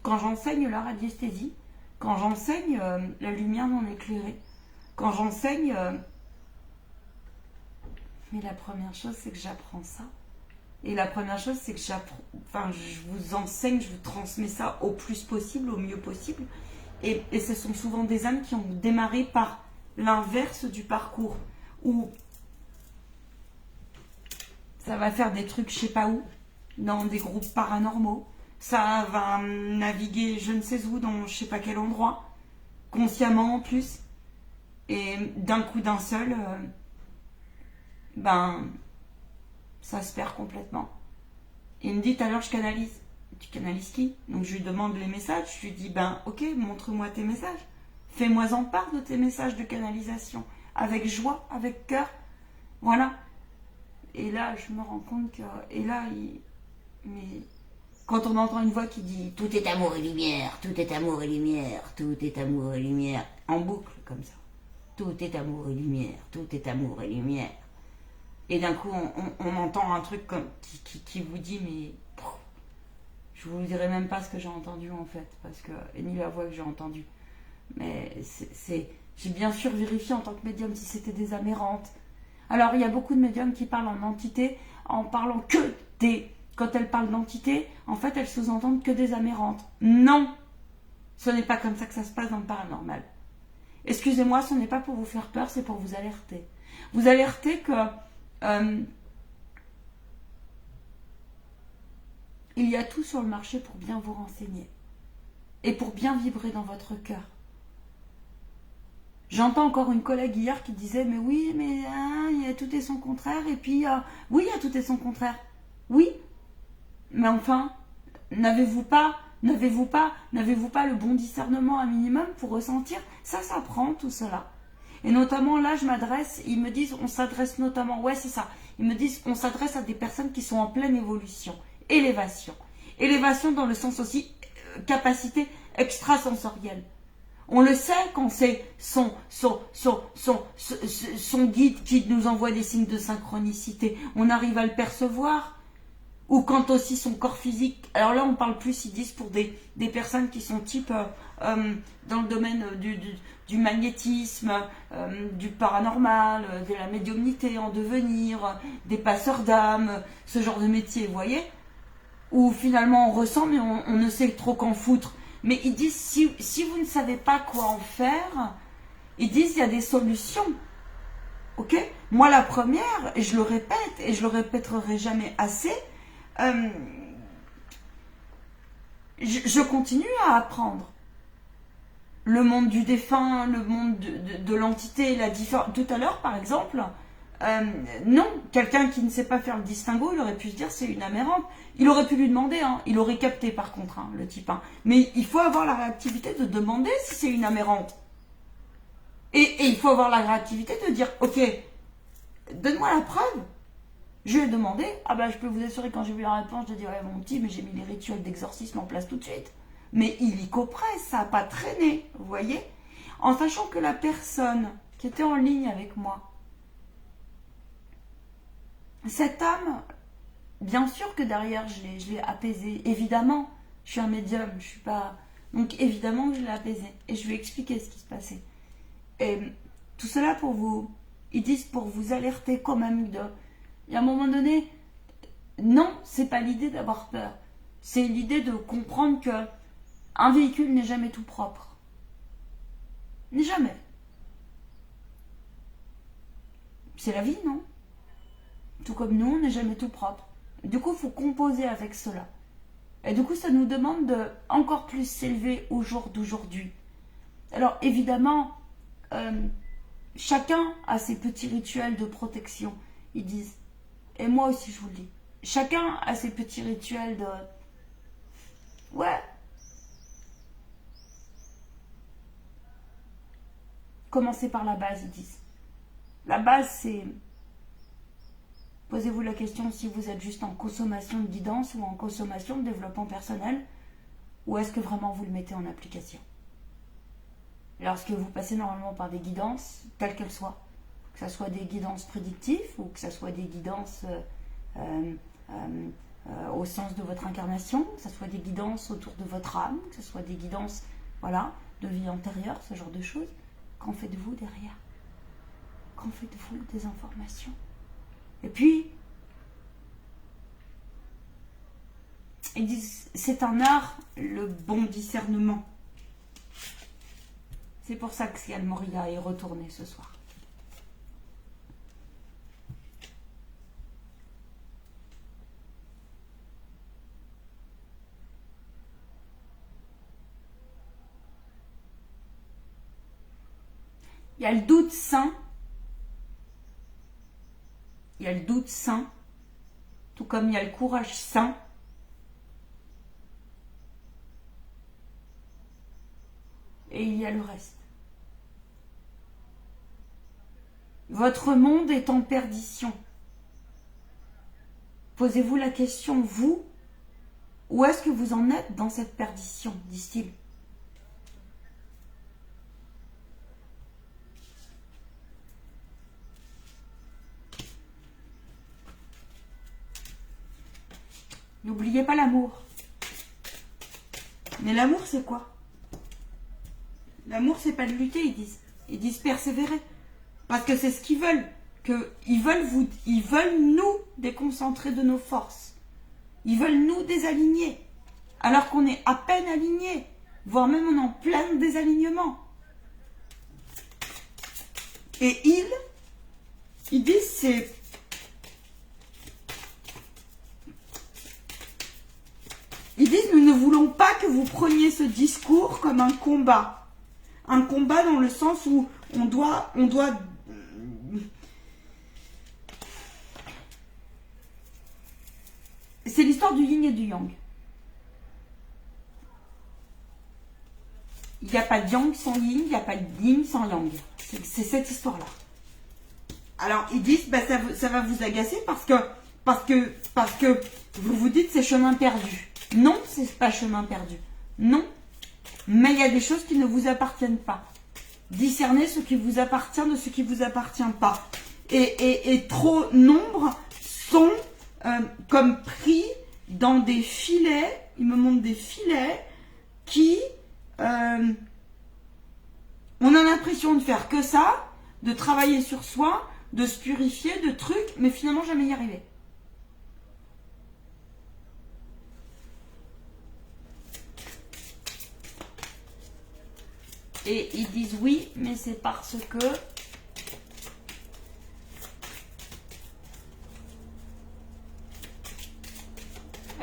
Quand j'enseigne la radiesthésie, quand j'enseigne la lumière non éclairée, quand j'enseigne... Mais la première chose, c'est que j'apprends ça. Et la première chose, c'est que je vous enseigne, je vous transmets ça au plus possible, au mieux possible. Et ce sont souvent des âmes qui ont démarré par l'inverse du parcours, où ça va faire des trucs je sais pas où, dans des groupes paranormaux, ça va naviguer je ne sais où, dans je sais pas quel endroit, consciemment en plus, et d'un coup d'un seul, ça se perd complètement. Et il me dit, tout à l'heure je canalise. Tu canalises qui? Donc je lui demande les messages, je lui dis, ok, montre-moi tes messages. Fais-moi en part de tes messages de canalisation. Avec joie, avec cœur. Voilà. Et là, je me rends compte que... Et là, mais quand on entend une voix qui dit « Tout est amour et lumière, tout est amour et lumière, tout est amour et lumière », en boucle, comme ça. Tout est amour et lumière, tout est amour et lumière. Et d'un coup, on entend un truc comme, qui vous dit, mais je vous dirai même pas ce que j'ai entendu en fait, parce que ni la voix que j'ai entendue. Mais j'ai bien sûr vérifié en tant que médium si c'était des âmes errantes. Alors il y a beaucoup de médiums qui parlent en entité, en parlant que des... Quand elles parlent d'entité, en fait elles sous-entendent que des âmes errantes. Non, ce n'est pas comme ça que ça se passe dans le paranormal. Excusez-moi, ce n'est pas pour vous faire peur, c'est pour vous alerter. Vous alerter que il y a tout sur le marché pour bien vous renseigner et pour bien vibrer dans votre cœur. J'entends encore une collègue hier qui disait, mais oui, mais hein, il y a tout et son contraire. Et puis, oui, il y a tout et son contraire. Oui, mais enfin, n'avez-vous pas le bon discernement un minimum pour ressentir? Ça s'apprend tout cela. Et notamment là, ils me disent, on s'adresse notamment, ouais c'est ça, ils me disent, on s'adresse à des personnes qui sont en pleine évolution, élévation. Élévation dans le sens aussi, capacité extrasensorielle. On le sait quand c'est son guide qui nous envoie des signes de synchronicité. On arrive à le percevoir. Ou quand aussi son corps physique. Alors là, on parle plus, ils disent, pour des personnes qui sont type dans le domaine du magnétisme, du paranormal, de la médiumnité en devenir, des passeurs d'âme, ce genre de métier, vous voyez? Où finalement on ressent, mais on ne sait trop qu'en foutre. Mais ils disent, si vous ne savez pas quoi en faire, ils disent, il y a des solutions. Ok? Moi, la première, et je le répète, et je le répéterai jamais assez, je continue à apprendre. Le monde du défunt, le monde de l'entité, la différence. Tout à l'heure, par exemple, non, quelqu'un qui ne sait pas faire le distinguo, il aurait pu se dire c'est une âme errante. Il aurait pu lui demander, hein, il aurait capté par contre, hein, le type. Hein. Mais il faut avoir la réactivité de demander si c'est une âme errante. Et il faut avoir la réactivité de dire, ok, donne-moi la preuve. Je lui ai demandé, ah bah je peux vous assurer quand j'ai vu la réponse, je dis ouais mon petit, mais j'ai mis les rituels d'exorcisme en place tout de suite. Mais illico presse, ça n'a pas traîné, vous voyez? En sachant que la personne qui était en ligne avec moi, cette âme, bien sûr que derrière je l'ai apaisée, évidemment, je suis un médium, je suis pas... Donc évidemment que je l'ai apaisée, et je lui ai expliqué ce qui se passait. Et tout cela pour vous, ils disent pour vous alerter quand même de... Et à un moment donné, non, c'est pas l'idée d'avoir peur. C'est l'idée de comprendre que un véhicule n'est jamais tout propre. N'est jamais. C'est la vie, non? Tout comme nous, on n'est jamais tout propre. Du coup, il faut composer avec cela. Et du coup, ça nous demande de encore plus s'élever au jour d'aujourd'hui. Alors, évidemment, chacun a ses petits rituels de protection. Ils disent, et moi aussi je vous le dis, chacun a ses petits rituels de... Ouais. Commencez par la base, ils disent. La base, c'est... Posez-vous la question si vous êtes juste en consommation de guidance ou en consommation de développement personnel, ou est-ce que vraiment vous le mettez en application. Lorsque vous passez normalement par des guidances, quelles qu'elles soient, que ce soit des guidances prédictives ou que ce soit des guidances au sens de votre incarnation, que ce soit des guidances autour de votre âme, que ce soit des guidances voilà, de vie antérieure, ce genre de choses, qu'en faites-vous derrière? Qu'en faites-vous des informations? Et puis, ils disent, c'est un art, le bon discernement. C'est pour ça que Sial Moria est retourné ce soir. Il y a le doute sain. Il y a le doute sain. Tout comme il y a le courage sain. Et il y a le reste. Votre monde est en perdition. Posez-vous la question, vous, où est-ce que vous en êtes dans cette perdition, disent-ils? N'oubliez pas l'amour. Mais l'amour, c'est quoi? L'amour, c'est pas de lutter, ils disent. Ils disent persévérer. Parce que c'est ce qu'ils veulent. Ils veulent nous déconcentrer de nos forces. Ils veulent nous désaligner. Alors qu'on est à peine alignés. Voire même on est en plein désalignement. Et ils disent c'est... Ils disent nous ne voulons pas que vous preniez ce discours comme un combat. Un combat dans le sens où on doit c'est l'histoire du yin et du yang. Il n'y a pas de yang sans yin, il n'y a pas de yin sans yang. C'est cette histoire-là. Alors, ils disent, bah, ça va vous agacer parce que vous vous dites c'est chemin perdu. Non, c'est pas chemin perdu. Non, mais il y a des choses qui ne vous appartiennent pas. Discernez ce qui vous appartient de ce qui vous appartient pas. Et trop nombre sont comme pris dans des filets. Ils me montrent des filets qui on a l'impression de faire que ça, de travailler sur soi, de se purifier, de trucs, mais finalement jamais y arriver. Et ils disent oui, mais c'est parce que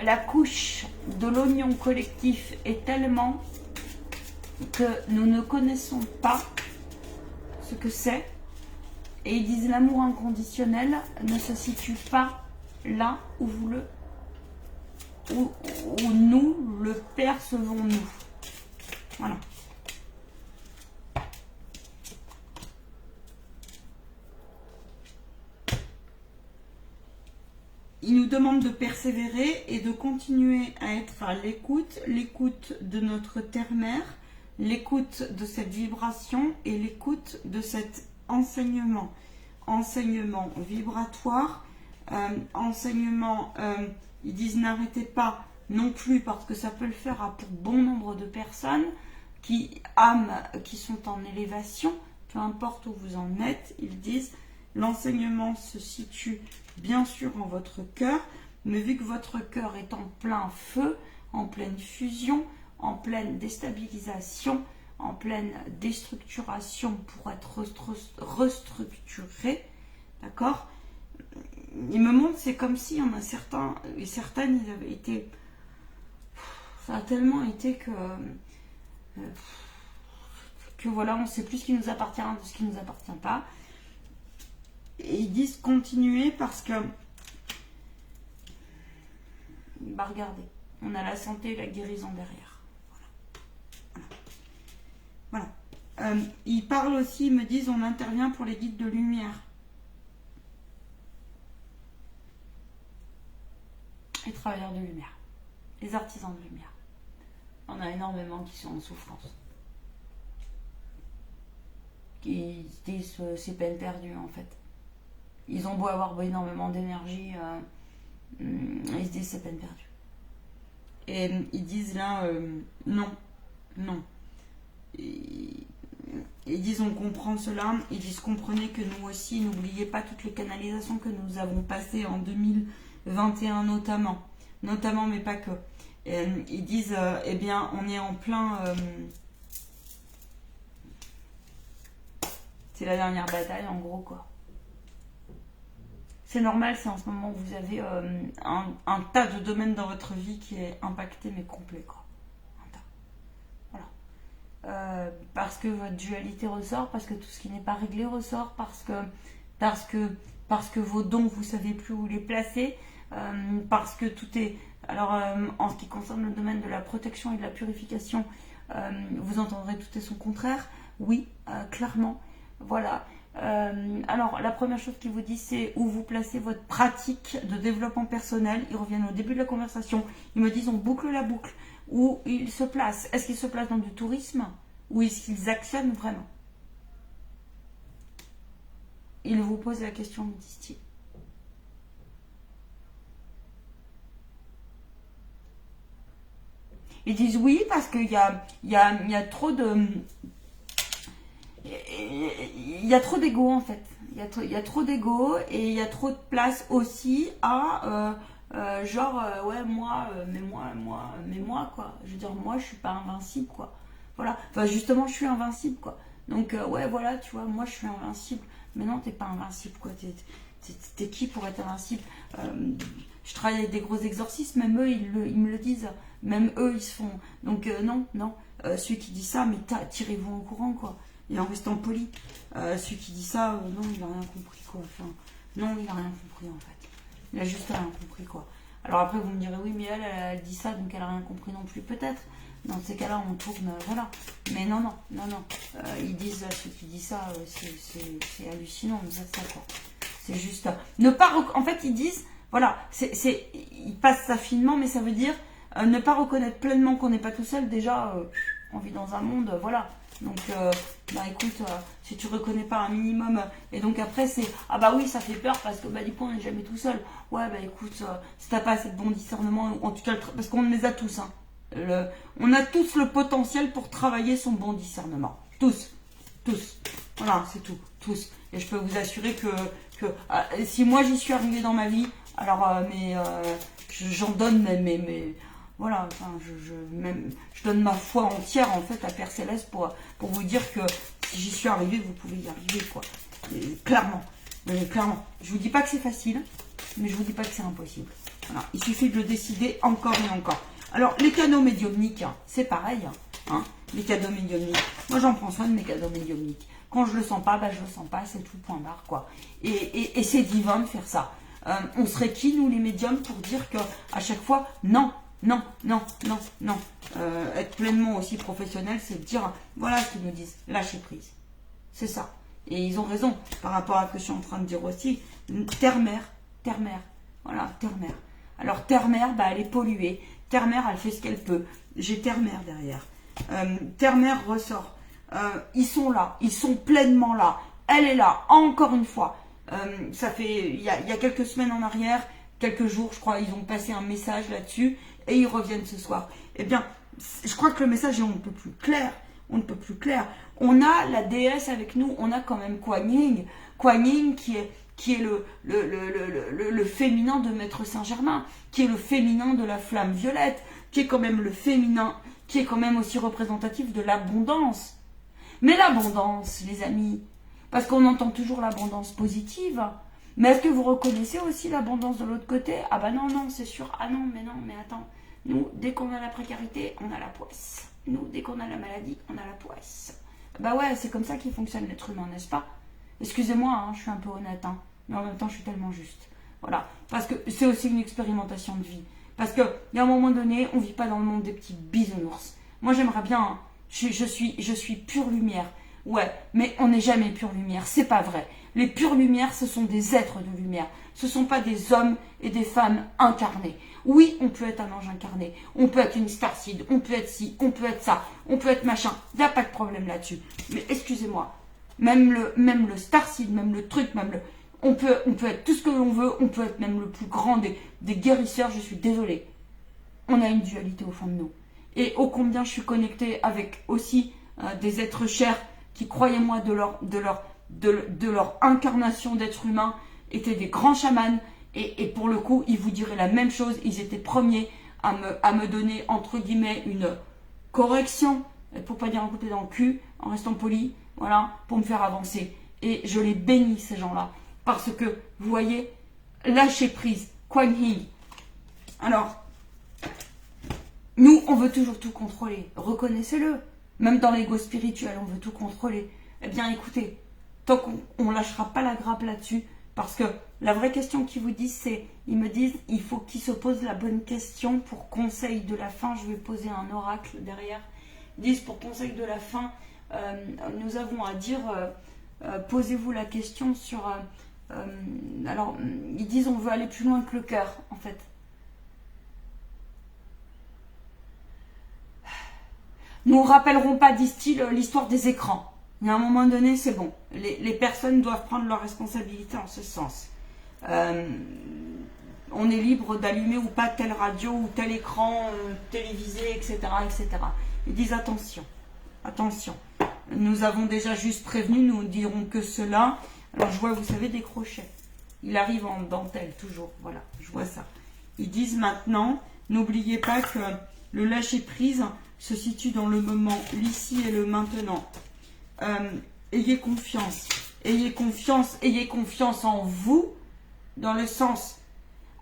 la couche de l'oignon collectif est tellement que nous ne connaissons pas ce que c'est. Et ils disent l'amour inconditionnel ne se situe pas là où où nous le percevons nous. Voilà. Il nous demande de persévérer et de continuer à être à l'écoute de notre terre-mère, l'écoute de cette vibration et l'écoute de cet enseignement vibratoire, enseignement, ils disent n'arrêtez pas non plus parce que ça peut le faire pour bon nombre de personnes âmes qui sont en élévation, peu importe où vous en êtes, ils disent l'enseignement se situe bien sûr en votre cœur, mais vu que votre cœur est en plein feu, en pleine fusion, en pleine déstabilisation, en pleine déstructuration pour être restructuré, d'accord? Il me montre, c'est comme si il y en a certains et certaines, ils avaient été, ça a tellement été que voilà, on ne sait plus ce qui nous appartient de ce qui ne nous appartient pas. Et ils disent continuer parce que, bah regardez, on a la santé et la guérison derrière. Voilà. Ils parlent aussi, ils me disent, on intervient pour les guides de lumière. Les travailleurs de lumière. Les artisans de lumière. On a énormément qui sont en souffrance. Qui se disent, c'est peine perdue en fait. Ils ont beau avoir énormément d'énergie, ils se disent c'est peine perdue. Et ils disent là, non. Ils disent on comprend cela, ils disent comprenez que nous aussi, n'oubliez pas toutes les canalisations que nous avons passées en 2021 notamment mais pas que. Et ils disent, eh bien on est en plein... c'est la dernière bataille en gros quoi. C'est normal, c'est en ce moment où vous avez un tas de domaines dans votre vie qui est impacté mais complet quoi. Un tas. Voilà. Parce que votre dualité ressort, parce que tout ce qui n'est pas réglé ressort, parce que vos dons vous savez plus où les placer, parce que tout est. Alors en ce qui concerne le domaine de la protection et de la purification, vous entendrez tout et son contraire. Oui, clairement. Voilà. Alors, la première chose qu'ils vous disent, c'est où vous placez votre pratique de développement personnel. Ils reviennent au début de la conversation. Ils me disent, on boucle la boucle. Où ils se placent. Est-ce qu'ils se placent dans du tourisme ou est-ce qu'ils actionnent vraiment? Ils vous posent la question, me disent-ils. Ils disent oui parce qu'il y a trop de... Il y a trop d'ego en fait. Il y a trop d'ego et il y a trop de place aussi à ouais mais moi quoi. Je veux dire moi je suis pas invincible quoi. Voilà. Enfin justement je suis invincible quoi. Donc ouais voilà tu vois moi je suis invincible. Mais non t'es pas invincible quoi. T'es qui pour être invincible? Je travaille avec des gros exorcistes, même eux ils me le disent. Même eux ils se font. Donc non. Celui qui dit ça mais tirez-vous en courant quoi. Et en restant poli, celui qui dit ça, non, il n'a rien compris, quoi. Enfin, non, il n'a rien compris, en fait. Il a juste rien compris, quoi. Alors après, vous me direz, oui, mais elle dit ça, donc elle n'a rien compris non plus, peut-être. Dans ces cas-là, on tourne, voilà. Mais non. Ils disent, ceux qui disent ça, c'est hallucinant, mais ça, quoi. C'est juste, ne pas, en fait, ils disent, voilà, ils passent ça finement, mais ça veut dire ne pas reconnaître pleinement qu'on n'est pas tout seul. Déjà, on vit dans un monde, voilà. Donc, écoute, si tu reconnais pas un minimum, et donc après c'est, ah bah oui, ça fait peur parce que du coup on n'est jamais tout seul. Ouais, écoute, si t'as pas assez de bon discernement, en tout cas, parce qu'on les a tous, hein. On a tous le potentiel pour travailler son bon discernement. Tous. Voilà, c'est tout. Tous. Et je peux vous assurer que si moi j'y suis arrivée dans ma vie, alors, j'en donne mais voilà, enfin, je donne ma foi entière en fait à Père Céleste pour vous dire que si j'y suis arrivée, vous pouvez y arriver, quoi. Et clairement. Clairement. Je vous dis pas que c'est facile, mais je vous dis pas que c'est impossible. Voilà. Il suffit de le décider encore et encore. Alors, les cadeaux médiumniques, c'est pareil. Hein, les cadeaux médiumniques. Moi, j'en prends soin de mes cadeaux médiumniques. Quand je le sens pas, je le sens pas, c'est tout, point barre, quoi. Et c'est divin de faire ça. On serait qui, nous, les médiums, pour dire que à chaque fois, non. Être pleinement aussi professionnel, c'est de dire, voilà ce qu'ils nous disent, lâcher prise. C'est ça. Et ils ont raison, par rapport à ce que je suis en train de dire aussi. Terre-mère. Voilà, terre-mère. Alors, terre-mère, elle est polluée. Terre-mère, elle fait ce qu'elle peut. J'ai terre-mère derrière. Terre-mère ressort. Ils sont là, ils sont pleinement là. Elle est là, encore une fois. Ça fait, il y a quelques semaines en arrière, quelques jours, je crois, ils ont passé un message là-dessus et ils reviennent ce soir. Eh bien, je crois que le message est on ne peut plus clair. On a la déesse avec nous, on a quand même Kuan Yin. Kuan Yin qui est le féminin de Maître Saint-Germain, qui est le féminin de la flamme violette, qui est quand même le féminin, qui est quand même aussi représentatif de l'abondance. Mais l'abondance, les amis, parce qu'on entend toujours l'abondance positive, mais est-ce que vous reconnaissez aussi l'abondance de l'autre côté? Ah non, c'est sûr. Ah non, mais attends. Nous, dès qu'on a la précarité, on a la poisse. Nous, dès qu'on a la maladie, on a la poisse. Ouais, c'est comme ça qu'il fonctionne l'être humain, n'est-ce pas? Excusez-moi, hein, je suis un peu honnête, hein, mais en même temps, je suis tellement juste. Voilà, parce que c'est aussi une expérimentation de vie. Parce qu'il y a un moment donné, on ne vit pas dans le monde des petits bisounours. Moi, j'aimerais bien, hein, je suis pure lumière. Ouais, mais on n'est jamais pure lumière, c'est pas vrai. Les pures lumières, ce sont des êtres de lumière. Ce ne sont pas des hommes et des femmes incarnés. Oui, on peut être un ange incarné, on peut être une starseed, on peut être ci, on peut être ça, on peut être machin. Il n'y a pas de problème là-dessus. Mais excusez-moi, même le starseed, même le truc, on peut être tout ce que l'on veut, on peut être même le plus grand des guérisseurs, je suis désolée. On a une dualité au fond de nous. Et ô combien je suis connectée avec aussi des êtres chers qui, croyez-moi, de leur incarnation d'être humain, étaient des grands chamans. Et pour le coup, ils vous diraient la même chose. Ils étaient premiers à me donner, entre guillemets, une correction, pour pas dire un coup de pied dans le cul, en restant poli, voilà, pour me faire avancer. Et je les bénis, ces gens-là. Parce que, vous voyez, lâcher prise, Kuan Yin. Alors, nous, on veut toujours tout contrôler. Reconnaissez-le. Même dans l'ego spirituel, on veut tout contrôler. Eh bien, écoutez, tant qu'on ne lâchera pas la grappe là-dessus, parce que la vraie question qu'ils vous disent, c'est, ils me disent, il faut qu'ils se posent la bonne question pour conseil de la fin. Je vais poser un oracle derrière. Ils disent, pour conseil de la fin, nous avons à dire, posez-vous la question sur... alors, ils disent, on veut aller plus loin que le cœur, en fait. Nous ne rappellerons pas, disent-ils, l'histoire des écrans. Il y a un moment donné, c'est bon. Les personnes doivent prendre leurs responsabilités en ce sens. On est libre d'allumer ou pas telle radio ou tel écran télévisé, etc., etc. Ils disent attention. Nous avons déjà juste prévenu, nous ne dirons que cela. Alors je vois, vous savez, des crochets. Il arrive en dentelle, toujours. Voilà, je vois ça. Ils disent maintenant, n'oubliez pas que le lâcher-prise se situe dans le moment, l'ici et le maintenant. Ayez confiance en vous, dans le sens...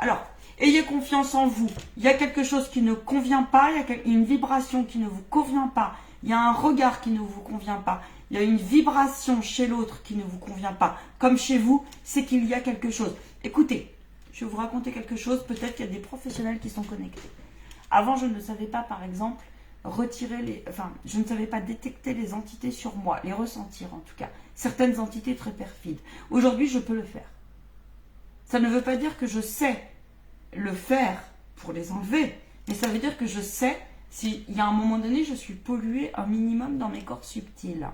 Alors, ayez confiance en vous. Il y a quelque chose qui ne convient pas, il y a une vibration qui ne vous convient pas, il y a un regard qui ne vous convient pas, il y a une vibration chez l'autre qui ne vous convient pas, comme chez vous, c'est qu'il y a quelque chose. Écoutez, je vais vous raconter quelque chose, peut-être qu'il y a des professionnels qui sont connectés. Avant, je ne savais pas, par exemple, je ne savais pas détecter les entités sur moi, les ressentir en tout cas. Certaines entités très perfides. Aujourd'hui, je peux le faire. Ça ne veut pas dire que je sais le faire pour les enlever, mais ça veut dire que je sais s'il y a un moment donné, je suis polluée un minimum dans mes corps subtils.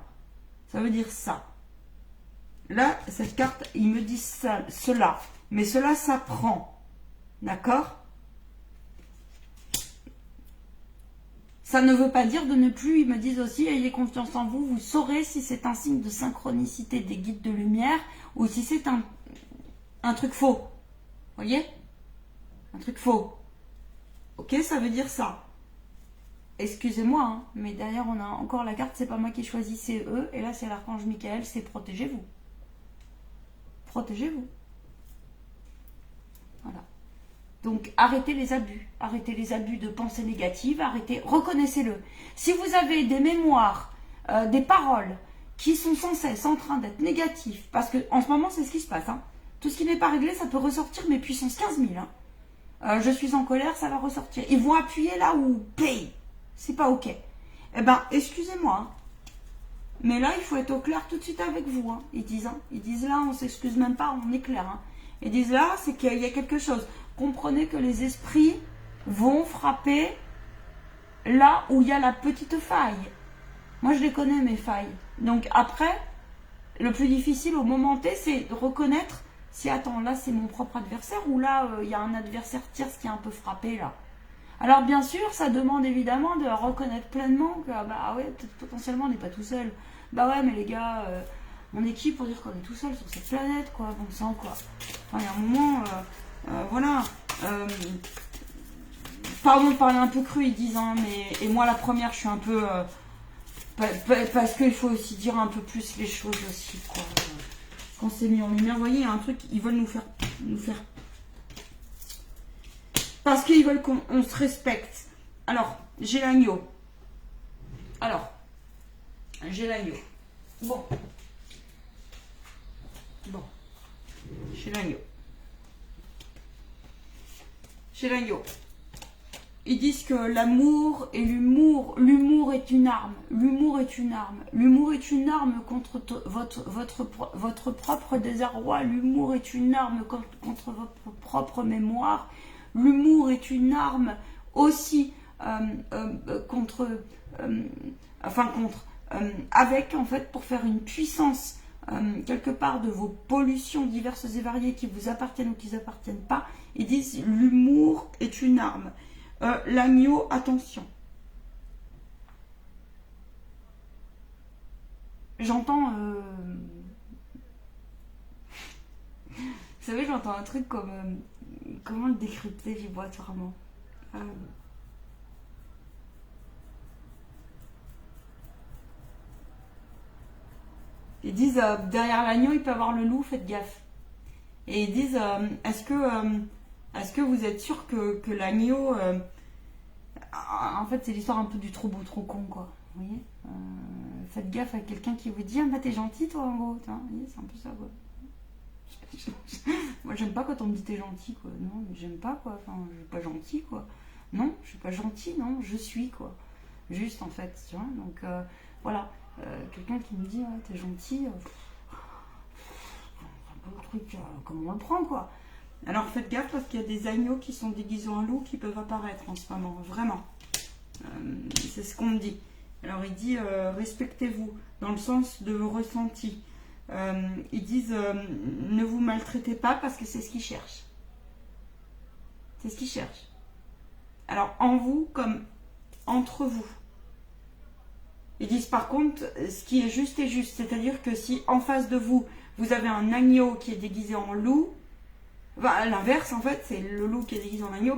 Ça veut dire ça. Là, cette carte, il me dit ça, cela. Mais cela s'apprend. D'accord? Ça ne veut pas dire de ne plus, ils me disent aussi, ayez confiance en vous, vous saurez si c'est un signe de synchronicité des guides de lumière ou si c'est un truc faux. Voyez? Un truc faux. Ok, ça veut dire ça. Excusez-moi, hein, mais derrière on a encore la carte, c'est pas moi qui choisis, c'est eux. Et là c'est l'archange Michael, c'est protégez-vous. Protégez-vous. Voilà. Donc arrêtez les abus de pensée négative, arrêtez, reconnaissez-le. Si vous avez des mémoires, des paroles qui sont sans cesse en train d'être négatives, parce que en ce moment c'est ce qui se passe, hein. Tout ce qui n'est pas réglé, ça peut ressortir, mais puissance 15 000. Hein. Je suis en colère, ça va ressortir. Ils vont appuyer là où paye. C'est pas ok. Eh ben, excusez-moi. Hein. Mais là, il faut être au clair tout de suite avec vous. Hein. Ils disent là, on s'excuse même pas, on est clair. Hein. Ils disent là, c'est qu'il y a quelque chose. Comprenez que les esprits vont frapper là où il y a la petite faille. Moi, je les connais, mes failles. Donc après, le plus difficile au moment T, c'est de reconnaître si, attends, là, c'est mon propre adversaire ou là, il y a un adversaire tierce qui est un peu frappé, là. Alors, bien sûr, ça demande évidemment de reconnaître pleinement que, bah ouais, potentiellement, on n'est pas tout seul. Bah ouais, mais les gars, on est qui pour dire qu'on est tout seul sur cette planète, quoi, bon sang, quoi. Enfin, il y a un moment, voilà. Pardon de parler un peu cru, ils disent, hein, mais... Et moi, la première, je suis un peu... parce qu'il faut aussi dire un peu plus les choses aussi, quoi. Quand c'est mis en lumière, vous voyez, il y a un truc, ils veulent nous faire parce qu'ils veulent qu'on se respecte. Alors, j'ai l'agneau. Bon. J'ai l'agneau. Ils disent que l'amour et l'humour est une arme. L'humour est une arme contre votre propre désarroi. L'humour est une arme contre votre propre mémoire. L'humour est une arme aussi avec en fait pour faire une puissance quelque part de vos pollutions diverses et variées qui vous appartiennent ou qui ne vous appartiennent pas. Ils disent l'humour est une arme. L'agneau, attention. J'entends... Vous savez, j'entends un truc comme... comment le décrypter vibratoirement Ils disent, derrière l'agneau, il peut y avoir le loup, faites gaffe. Et ils disent, est-ce que vous êtes sûr que l'agneau... en fait, c'est l'histoire un peu du trop beau, trop con, quoi. Vous voyez faites gaffe à quelqu'un qui vous dit, ah bah t'es gentil, toi, en gros. Vous voyez, c'est un peu ça, quoi. Moi, j'aime pas quand on me dit t'es gentil, quoi. Non, mais j'aime pas, quoi. Enfin, je suis pas gentil, quoi. Non, je suis pas gentil, non, je suis, quoi. Juste, en fait, tu vois. Donc, voilà. Quelqu'un qui me dit, ouais, t'es gentil... le truc, comment on le prend, quoi. Alors faites gaffe parce qu'il y a des agneaux qui sont déguisés en loup qui peuvent apparaître en ce moment, vraiment. C'est ce qu'on me dit. Alors il dit respectez-vous dans le sens de vos ressentis. Ils disent ne vous maltraitez pas parce que c'est ce qu'ils cherchent. C'est ce qu'ils cherchent. Alors en vous comme entre vous. Ils disent par contre ce qui est juste est juste. C'est-à-dire que si en face de vous, vous avez un agneau qui est déguisé en loup, à l'inverse, en fait, c'est le loup qui est déguisé en agneau,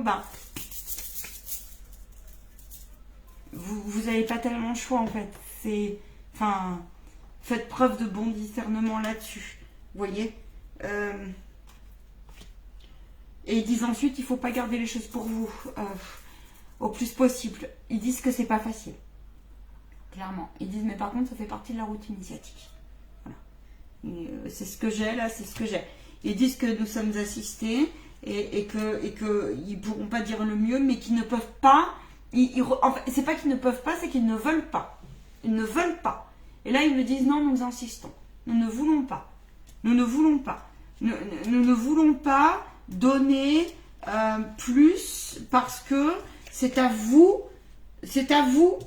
vous n'avez pas tellement le choix, en fait. Faites preuve de bon discernement là-dessus. Vous voyez Et ils disent ensuite, il ne faut pas garder les choses pour vous, au plus possible. Ils disent que c'est pas facile. clairement. Ils disent, mais par contre, ça fait partie de la route initiatique. Voilà. C'est ce que j'ai, là, c'est ce que j'ai. Ils disent que nous sommes assistés et qu'ils ne pourront pas dire le mieux, mais qu'ils ne peuvent pas. En fait, c'est pas qu'ils ne peuvent pas, c'est qu'ils ne veulent pas. Ils ne veulent pas. Et là, ils me disent, non, nous insistons. Nous ne voulons pas. Nous ne voulons pas. Nous ne voulons pas donner plus parce que c'est à vous. C'est à vous.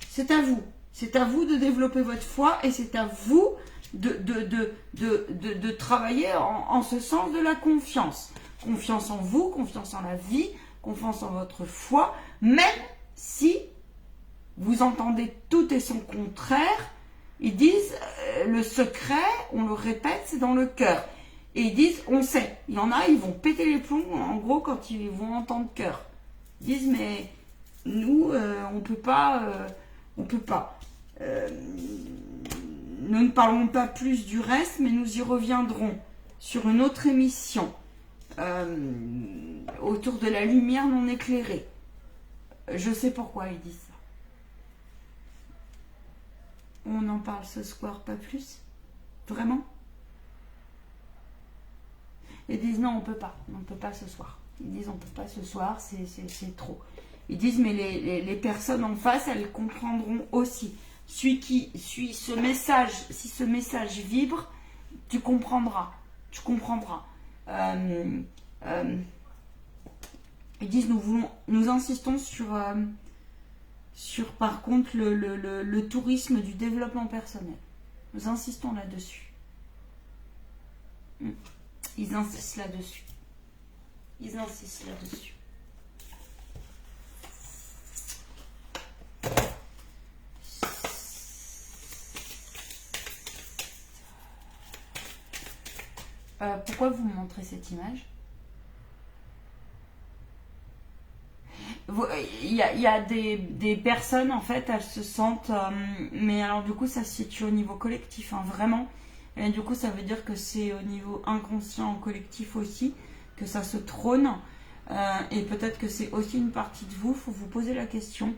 C'est à vous. C'est à vous de développer votre foi et c'est à vous de travailler en ce sens de la confiance. Confiance en vous, confiance en la vie, confiance en votre foi, même si vous entendez tout et son contraire. Ils disent, le secret, on le répète, c'est dans le cœur. Et ils disent, on sait. Il y en a, ils vont péter les plombs, en gros, quand ils vont entendre cœur. Ils disent, mais nous, on peut pas. On peut pas. Nous ne parlons pas plus du reste, mais nous y reviendrons sur une autre émission autour de la lumière non éclairée. Je sais pourquoi ils disent ça. On en parle ce soir, pas plus? Vraiment? Ils disent non, on peut pas ce soir. Ils disent on peut pas ce soir, c'est trop. Ils disent mais les personnes en face, elles comprendront aussi. Si ce message vibre, tu comprendras. Ils disent nous insistons sur par contre le tourisme du développement personnel. Nous insistons là-dessus. Ils insistent là-dessus. Pourquoi vous me montrez cette image? Il y a des personnes, en fait, elles se sentent... mais alors, du coup, ça se situe au niveau collectif, hein, vraiment. Et du coup, ça veut dire que c'est au niveau inconscient, collectif aussi, que ça se trône. Et peut-être que c'est aussi une partie de vous. Il faut vous poser la question.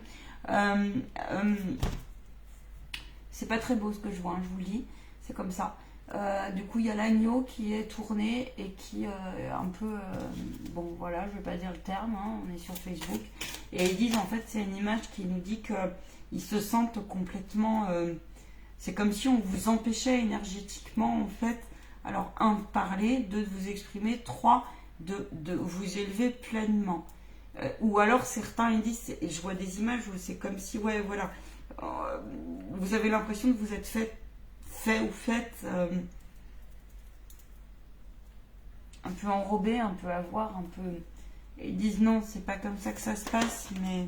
C'est pas très beau ce que je vois, hein, je vous le dis. C'est comme ça. Du coup, il y a l'agneau qui est tourné et qui un peu... bon, voilà, je vais pas dire le terme, hein, on est sur Facebook. Et ils disent, en fait, c'est une image qui nous dit qu'ils se sentent complètement... c'est comme si on vous empêchait énergétiquement, en fait, alors, 1, de parler, 2, de vous exprimer, 3, de vous élever pleinement. Ou alors, certains, ils disent, et je vois des images où c'est comme si, ouais, voilà, vous avez l'impression que vous êtes fait ou faites un peu enrobé, un peu à voir, un peu... Et ils disent non, c'est pas comme ça que ça se passe, mais...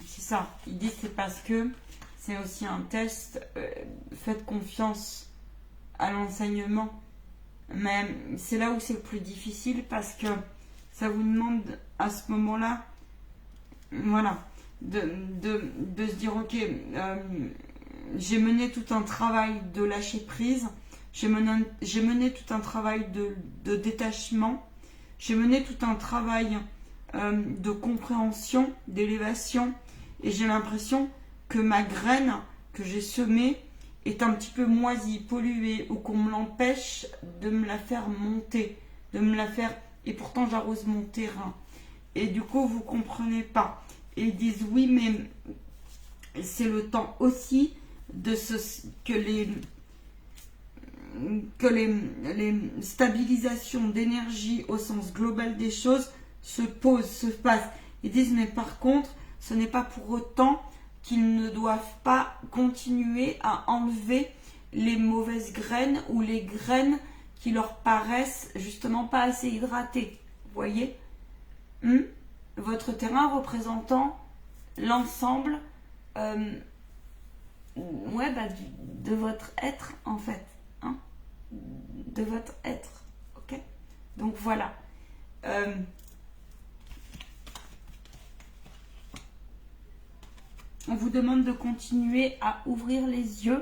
C'est ça. Ils disent c'est parce que c'est aussi un test. Faites confiance à l'enseignement. Mais c'est là où c'est le plus difficile parce que ça vous demande à ce moment-là, voilà, de se dire ok, j'ai mené tout un travail de lâcher prise, j'ai mené tout un travail de détachement, j'ai mené tout un travail de compréhension, d'élévation, et j'ai l'impression que ma graine que j'ai semée est un petit peu moisie, polluée, ou qu'on me l'empêche de me la faire monter, de me la faire... Et pourtant j'arrose mon terrain. Et du coup vous comprenez pas. Et ils disent oui, mais c'est le temps aussi que les stabilisations d'énergie au sens global des choses se posent, se passent. Ils disent mais par contre, ce n'est pas pour autant qu'ils ne doivent pas continuer à enlever les mauvaises graines ou les graines qui leur paraissent justement pas assez hydratées. Vous voyez, votre terrain représentant l'ensemble de votre être en fait. Hein, de votre être. Ok. Donc voilà. On vous demande de continuer à ouvrir les yeux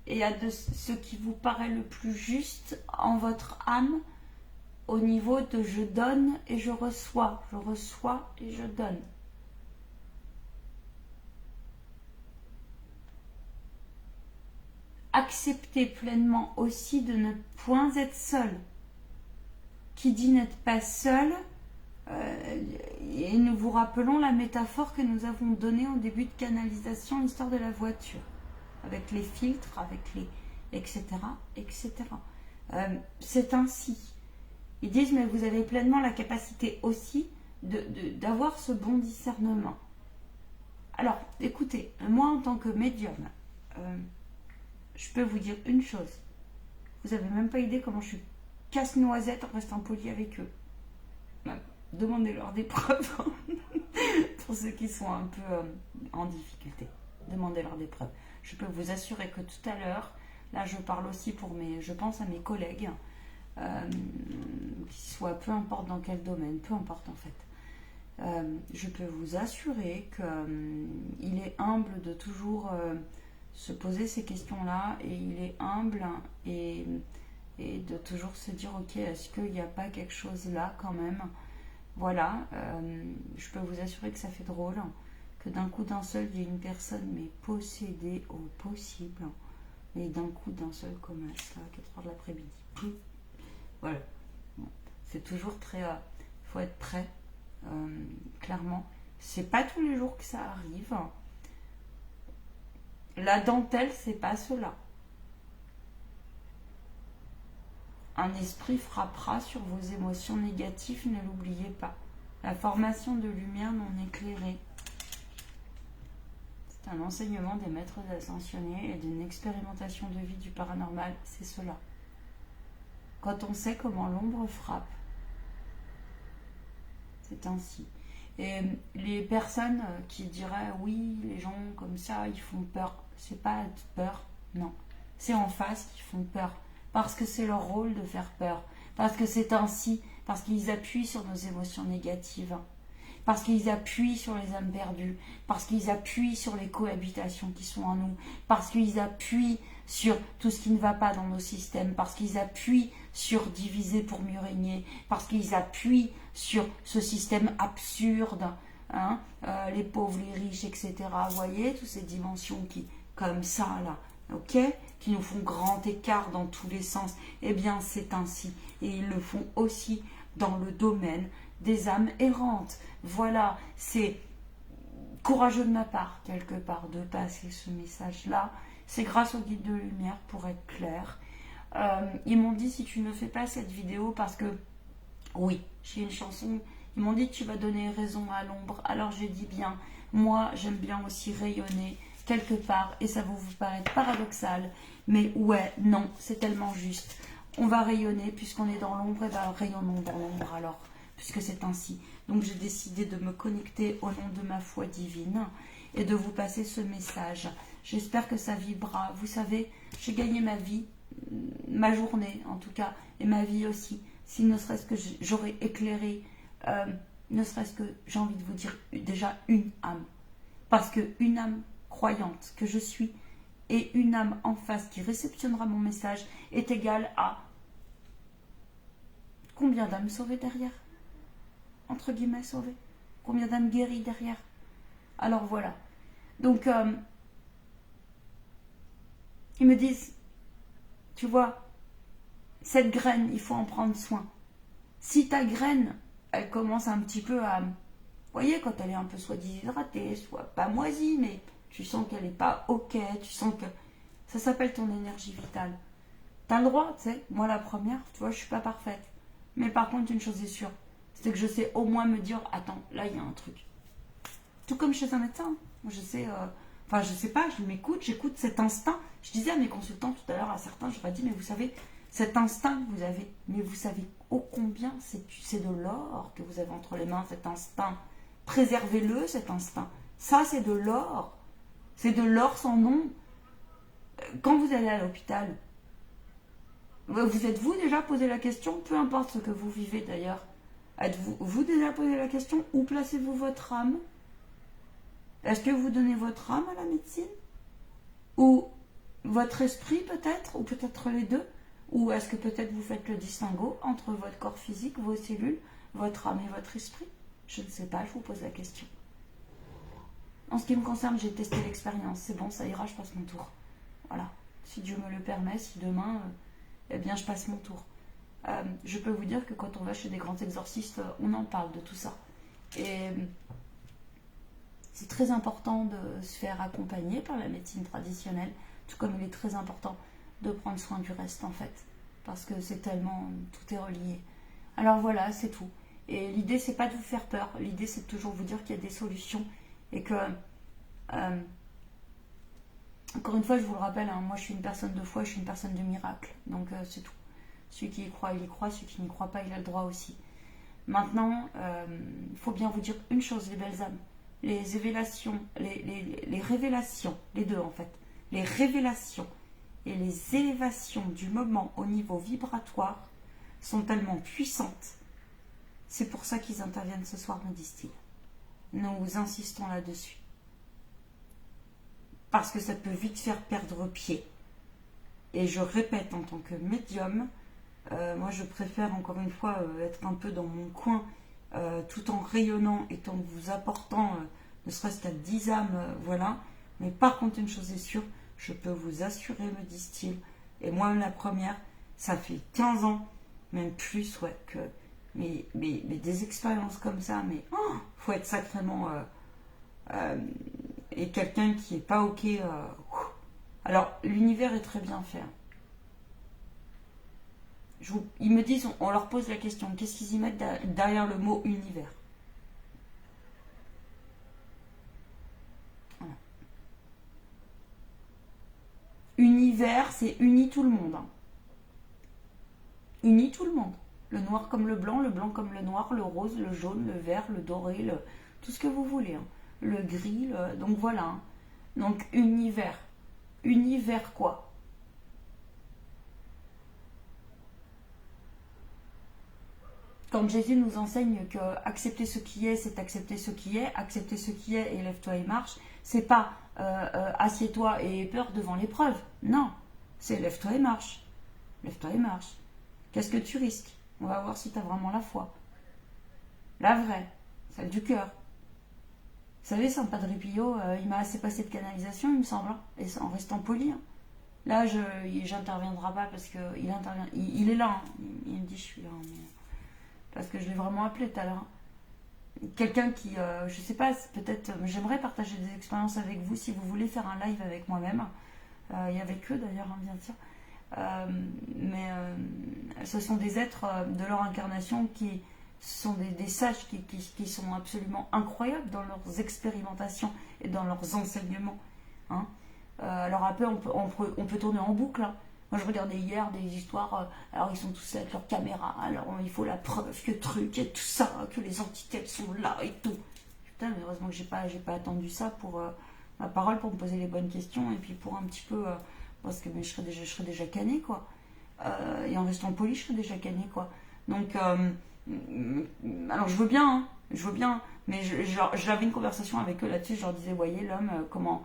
et à ce qui vous paraît le plus juste en votre âme au niveau de je donne et je reçois et je donne. acceptez pleinement aussi de ne point être seul. Qui dit n'être pas seul, et nous vous rappelons la métaphore que nous avons donnée au début de canalisation, l'histoire de la voiture, avec les filtres, avec les etc. etc. C'est ainsi. Ils disent, mais vous avez pleinement la capacité aussi d'avoir ce bon discernement. Alors, écoutez, moi en tant que médium, je peux vous dire une chose. Vous n'avez même pas idée comment je suis casse-noisette en restant poli avec eux. Demandez-leur des preuves. Pour ceux qui sont un peu en difficulté. Demandez-leur des preuves. Je peux vous assurer que tout à l'heure, là je parle aussi pour je pense à mes collègues, qui soient, peu importe dans quel domaine, peu importe en fait. Je peux vous assurer qu'il est humble de toujours se poser ces questions-là, et il est humble et de toujours se dire, ok, est-ce qu'il n'y a pas quelque chose là quand même? Voilà, je peux vous assurer que ça fait drôle, que d'un coup d'un seul, il y a une personne mais possédée au possible, mais d'un coup d'un seul commerce, là, à 4h de l'après-midi. Voilà, bon, c'est toujours très... Il faut être prêt, clairement. C'est pas tous les jours que ça arrive. La dentelle, c'est pas cela. Un esprit frappera sur vos émotions négatives, ne l'oubliez pas. La formation de lumière non éclairée, c'est un enseignement des maîtres ascensionnés et d'une expérimentation de vie du paranormal, c'est cela. Quand on sait comment l'ombre frappe, c'est ainsi. Et les personnes qui diraient, oui, les gens comme ça, ils font peur, c'est pas être peur, non. C'est en face qu'ils font peur. Parce que c'est leur rôle de faire peur, parce que c'est ainsi, parce qu'ils appuient sur nos émotions négatives, parce qu'ils appuient sur les âmes perdues, parce qu'ils appuient sur les cohabitations qui sont en nous, parce qu'ils appuient sur tout ce qui ne va pas dans nos systèmes, parce qu'ils appuient sur diviser pour mieux régner, parce qu'ils appuient sur ce système absurde, hein, les pauvres, les riches, etc. Vous voyez, toutes ces dimensions qui, comme ça, là, ok, qui nous font grand écart dans tous les sens, eh bien c'est ainsi. Et ils le font aussi dans le domaine des âmes errantes. Voilà, c'est courageux de ma part, quelque part, de passer ce message-là. C'est grâce au guide de lumière, pour être clair. Ils m'ont dit, si tu ne fais pas cette vidéo, parce que, oui, j'ai une chanson, ils m'ont dit, tu vas donner raison à l'ombre. Alors j'ai dit bien, moi j'aime bien aussi rayonner, quelque part, et ça va vous paraître paradoxal, mais ouais, non, c'est tellement juste. On va rayonner, puisqu'on est dans l'ombre, et bien rayonnons dans l'ombre alors, puisque c'est ainsi. Donc j'ai décidé de me connecter au nom de ma foi divine et de vous passer ce message. J'espère que ça vibrera. Vous savez, j'ai gagné ma vie, ma journée en tout cas, et ma vie aussi, si ne serait-ce que j'aurais éclairé, ne serait-ce que, j'ai envie de vous dire, déjà une âme. Parce qu'une âme croyante que je suis et une âme en face qui réceptionnera mon message est égale à combien d'âmes sauvées derrière, entre guillemets sauvées, combien d'âmes guéries derrière. Alors voilà, donc ils me disent, tu vois, cette graine, il faut en prendre soin. Si ta graine, elle commence un petit peu à, vous voyez, quand elle est un peu soit déshydratée, soit pas moisie, mais tu sens qu'elle n'est pas ok, tu sens que ça s'appelle ton énergie vitale. T'as le droit, tu sais, moi la première, tu vois, je suis pas parfaite. Mais par contre, une chose est sûre, c'est que je sais au moins me dire, attends, là il y a un truc. Tout comme chez un médecin, moi je sais, enfin je sais pas, je m'écoute, j'écoute cet instinct. Je disais à mes consultants tout à l'heure, à certains, je leur ai dit, mais vous savez, cet instinct que vous avez, mais vous savez ô combien c'est de l'or que vous avez entre les mains, cet instinct. Préservez-le, cet instinct. Ça, c'est de l'or. C'est de l'or sans nom. Quand vous allez à l'hôpital, vous êtes-vous déjà posé la question, peu importe ce que vous vivez d'ailleurs, êtes-vous déjà posé la question, où placez-vous votre âme? Est-ce que vous donnez votre âme à la médecine? Ou votre esprit peut-être? Ou peut-être les deux? Ou est-ce que peut-être vous faites le distinguo entre votre corps physique, vos cellules, votre âme et votre esprit? Je ne sais pas, je vous pose la question. En ce qui me concerne, j'ai testé l'expérience. C'est bon, ça ira, je passe mon tour. Voilà. si Dieu me le permet, si demain, eh bien, je passe mon tour. Je peux vous dire que quand on va chez des grands exorcistes, on en parle de tout ça. Et c'est très important de se faire accompagner par la médecine traditionnelle, tout comme il est très important de prendre soin du reste, en fait. Parce que c'est tellement... tout est relié. Alors voilà, c'est tout. Et l'idée, c'est pas de vous faire peur. L'idée, c'est de toujours vous dire qu'il y a des solutions. Et que... encore une fois, je vous le rappelle, hein, moi, je suis une personne de foi, je suis une personne de miracle. Donc, c'est tout. Celui qui y croit, il y croit. Celui qui n'y croit pas, il a le droit aussi. Maintenant, il faut bien vous dire une chose, les belles âmes. Les révélations, les révélations, les deux en fait, les révélations et les élévations du moment au niveau vibratoire sont tellement puissantes. C'est pour ça qu'ils interviennent ce soir, me disent-ils. Nous insistons là-dessus. Parce que ça peut vite faire perdre pied. Et je répète, en tant que médium, moi je préfère encore une fois être un peu dans mon coin, tout en rayonnant et en vous apportant ne serait-ce qu'à 10 âmes, voilà. Mais par contre, une chose est sûre, je peux vous assurer, me disent-ils, et moi la première, ça fait 15 ans, même plus, ouais, que mais des expériences comme ça, mais faut être sacrément et quelqu'un qui est pas ok. Alors l'univers est très bien fait. Ils me disent, on leur pose la question, qu'est-ce qu'ils y mettent derrière le mot univers? Voilà. Univers, c'est unit tout le monde. Hein. Unit tout le monde. Le noir comme le blanc comme le noir, le rose, le jaune, le vert, le doré, tout ce que vous voulez. Hein. Le gris, donc voilà. Hein. Donc univers. Univers quoi? Quand Jésus nous enseigne que accepter ce qui est, c'est accepter ce qui est, accepter ce qui est et lève-toi et marche, c'est pas assieds-toi et aie peur devant l'épreuve. Non, c'est lève-toi et marche. Lève-toi et marche. Qu'est-ce que tu risques? On va voir si tu as vraiment la foi. La vraie, celle du cœur. Vous savez, San Padre Pio, il m'a assez passé de canalisation, il me semble, hein, et en restant poli. Hein. Là, j'interviendrai pas parce qu'il intervient. Il est là, hein. Il me dit je suis là. Mais... parce que je l'ai vraiment appelé tout à l'heure. Quelqu'un qui, je sais pas, peut-être, j'aimerais partager des expériences avec vous si vous voulez faire un live avec moi-même, et avec eux d'ailleurs, hein, bien sûr. Mais ce sont des êtres de leur incarnation qui sont des sages qui sont absolument incroyables dans leurs expérimentations et dans leurs enseignements. Hein. Alors après, on peut tourner en boucle. Hein. Moi, je regardais hier des histoires, alors ils sont tous là avec leur caméra, alors il faut la preuve que truc et tout ça, que les entités elles sont là et tout. Putain, mais heureusement que j'ai pas attendu ça pour ma parole, pour me poser les bonnes questions et puis pour un petit peu, parce que mais je serais déjà canée, quoi. Et en restant poli, je serais déjà canée, quoi. Donc, alors je veux bien, hein, mais j'avais une conversation avec eux là-dessus, je leur disais, voyez l'homme, comment,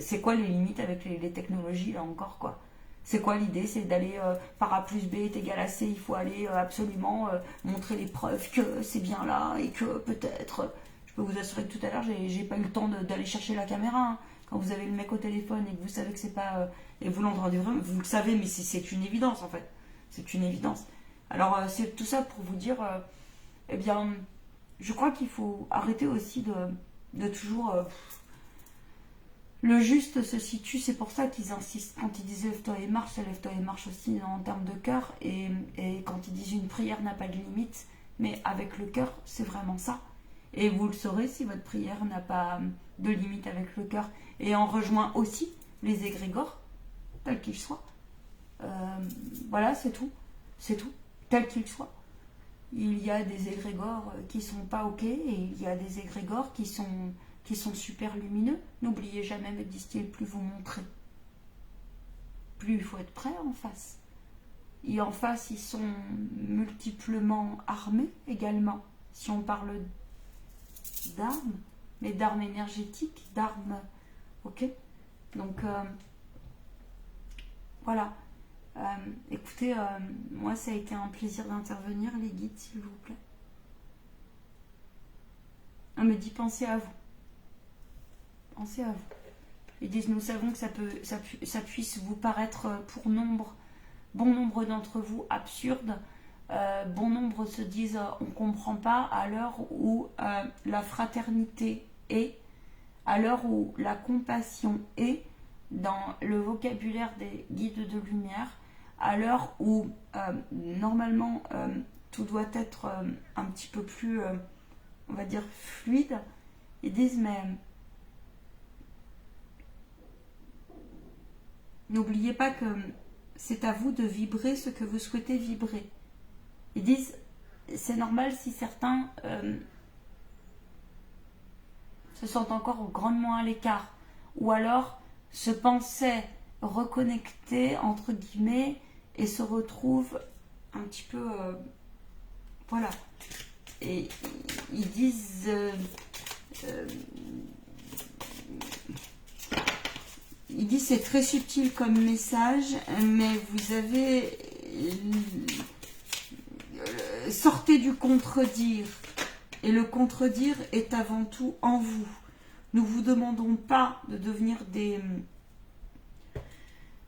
c'est quoi les limites avec les technologies là encore, quoi. C'est quoi l'idée? C'est d'aller par A plus B est égal à C, il faut aller absolument montrer les preuves que c'est bien là et que peut-être... Je peux vous assurer que tout à l'heure, j'ai pas eu le temps d'aller chercher la caméra. Hein. Quand vous avez le mec au téléphone et que vous savez que c'est pas... et vous l'entendez vraiment, vous le savez, mais c'est une évidence en fait. C'est une évidence. Alors c'est tout ça pour vous dire, eh bien, je crois qu'il faut arrêter aussi de toujours... le juste se situe, c'est pour ça qu'ils insistent. Quand ils disent lève-toi et marche, c'est lève-toi et marche aussi en termes de cœur. Et quand ils disent une prière n'a pas de limite, mais avec le cœur, c'est vraiment ça. Et vous le saurez si votre prière n'a pas de limite avec le cœur. Et en rejoint aussi les égrégores, tels qu'ils soient. Voilà, c'est tout. C'est tout, tels qu'ils soient. Il y a des égrégores qui sont pas ok, et il y a des égrégores qui sont super lumineux. N'oubliez jamais, me disent-ils, plus vous montrez, plus il faut être prêt en face. Et en face, ils sont multiplement armés également. Si on parle d'armes, mais d'armes énergétiques, d'armes... Ok. Donc, voilà. Écoutez, moi, ça a été un plaisir d'intervenir, les guides, s'il vous plaît. On me dit, pensez à vous. Pensez à vous. Ils disent, nous savons que ça puisse vous paraître bon nombre d'entre vous absurde. Bon nombre se disent, on ne comprend pas à l'heure où la fraternité est, à l'heure où la compassion est dans le vocabulaire des guides de lumière, à l'heure où normalement tout doit être un petit peu plus, on va dire, fluide. Ils disent, mais n'oubliez pas que c'est à vous de vibrer ce que vous souhaitez vibrer. Ils disent, c'est normal si certains se sentent encore grandement à l'écart, ou alors se pensaient reconnectés, entre guillemets, et se retrouvent un petit peu... voilà. Et ils disent... il dit c'est très subtil comme message, mais vous avez sortez du contredire, et le contredire est avant tout en vous. Nous vous demandons pas de devenir des...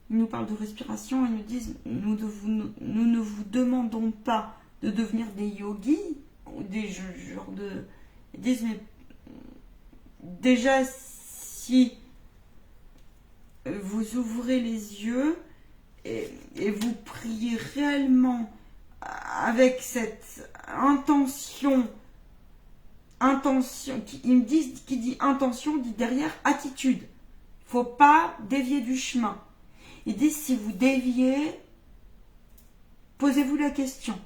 Ils nous parlent de respiration, ils nous disent nous ne vous demandons pas de devenir des yogis ou des genres de... Ils disent mais déjà si vous ouvrez les yeux et vous priez réellement avec cette intention, ils me disent, qui dit intention dit derrière attitude. Il ne faut pas dévier du chemin. Ils disent si vous déviez, posez-vous la question.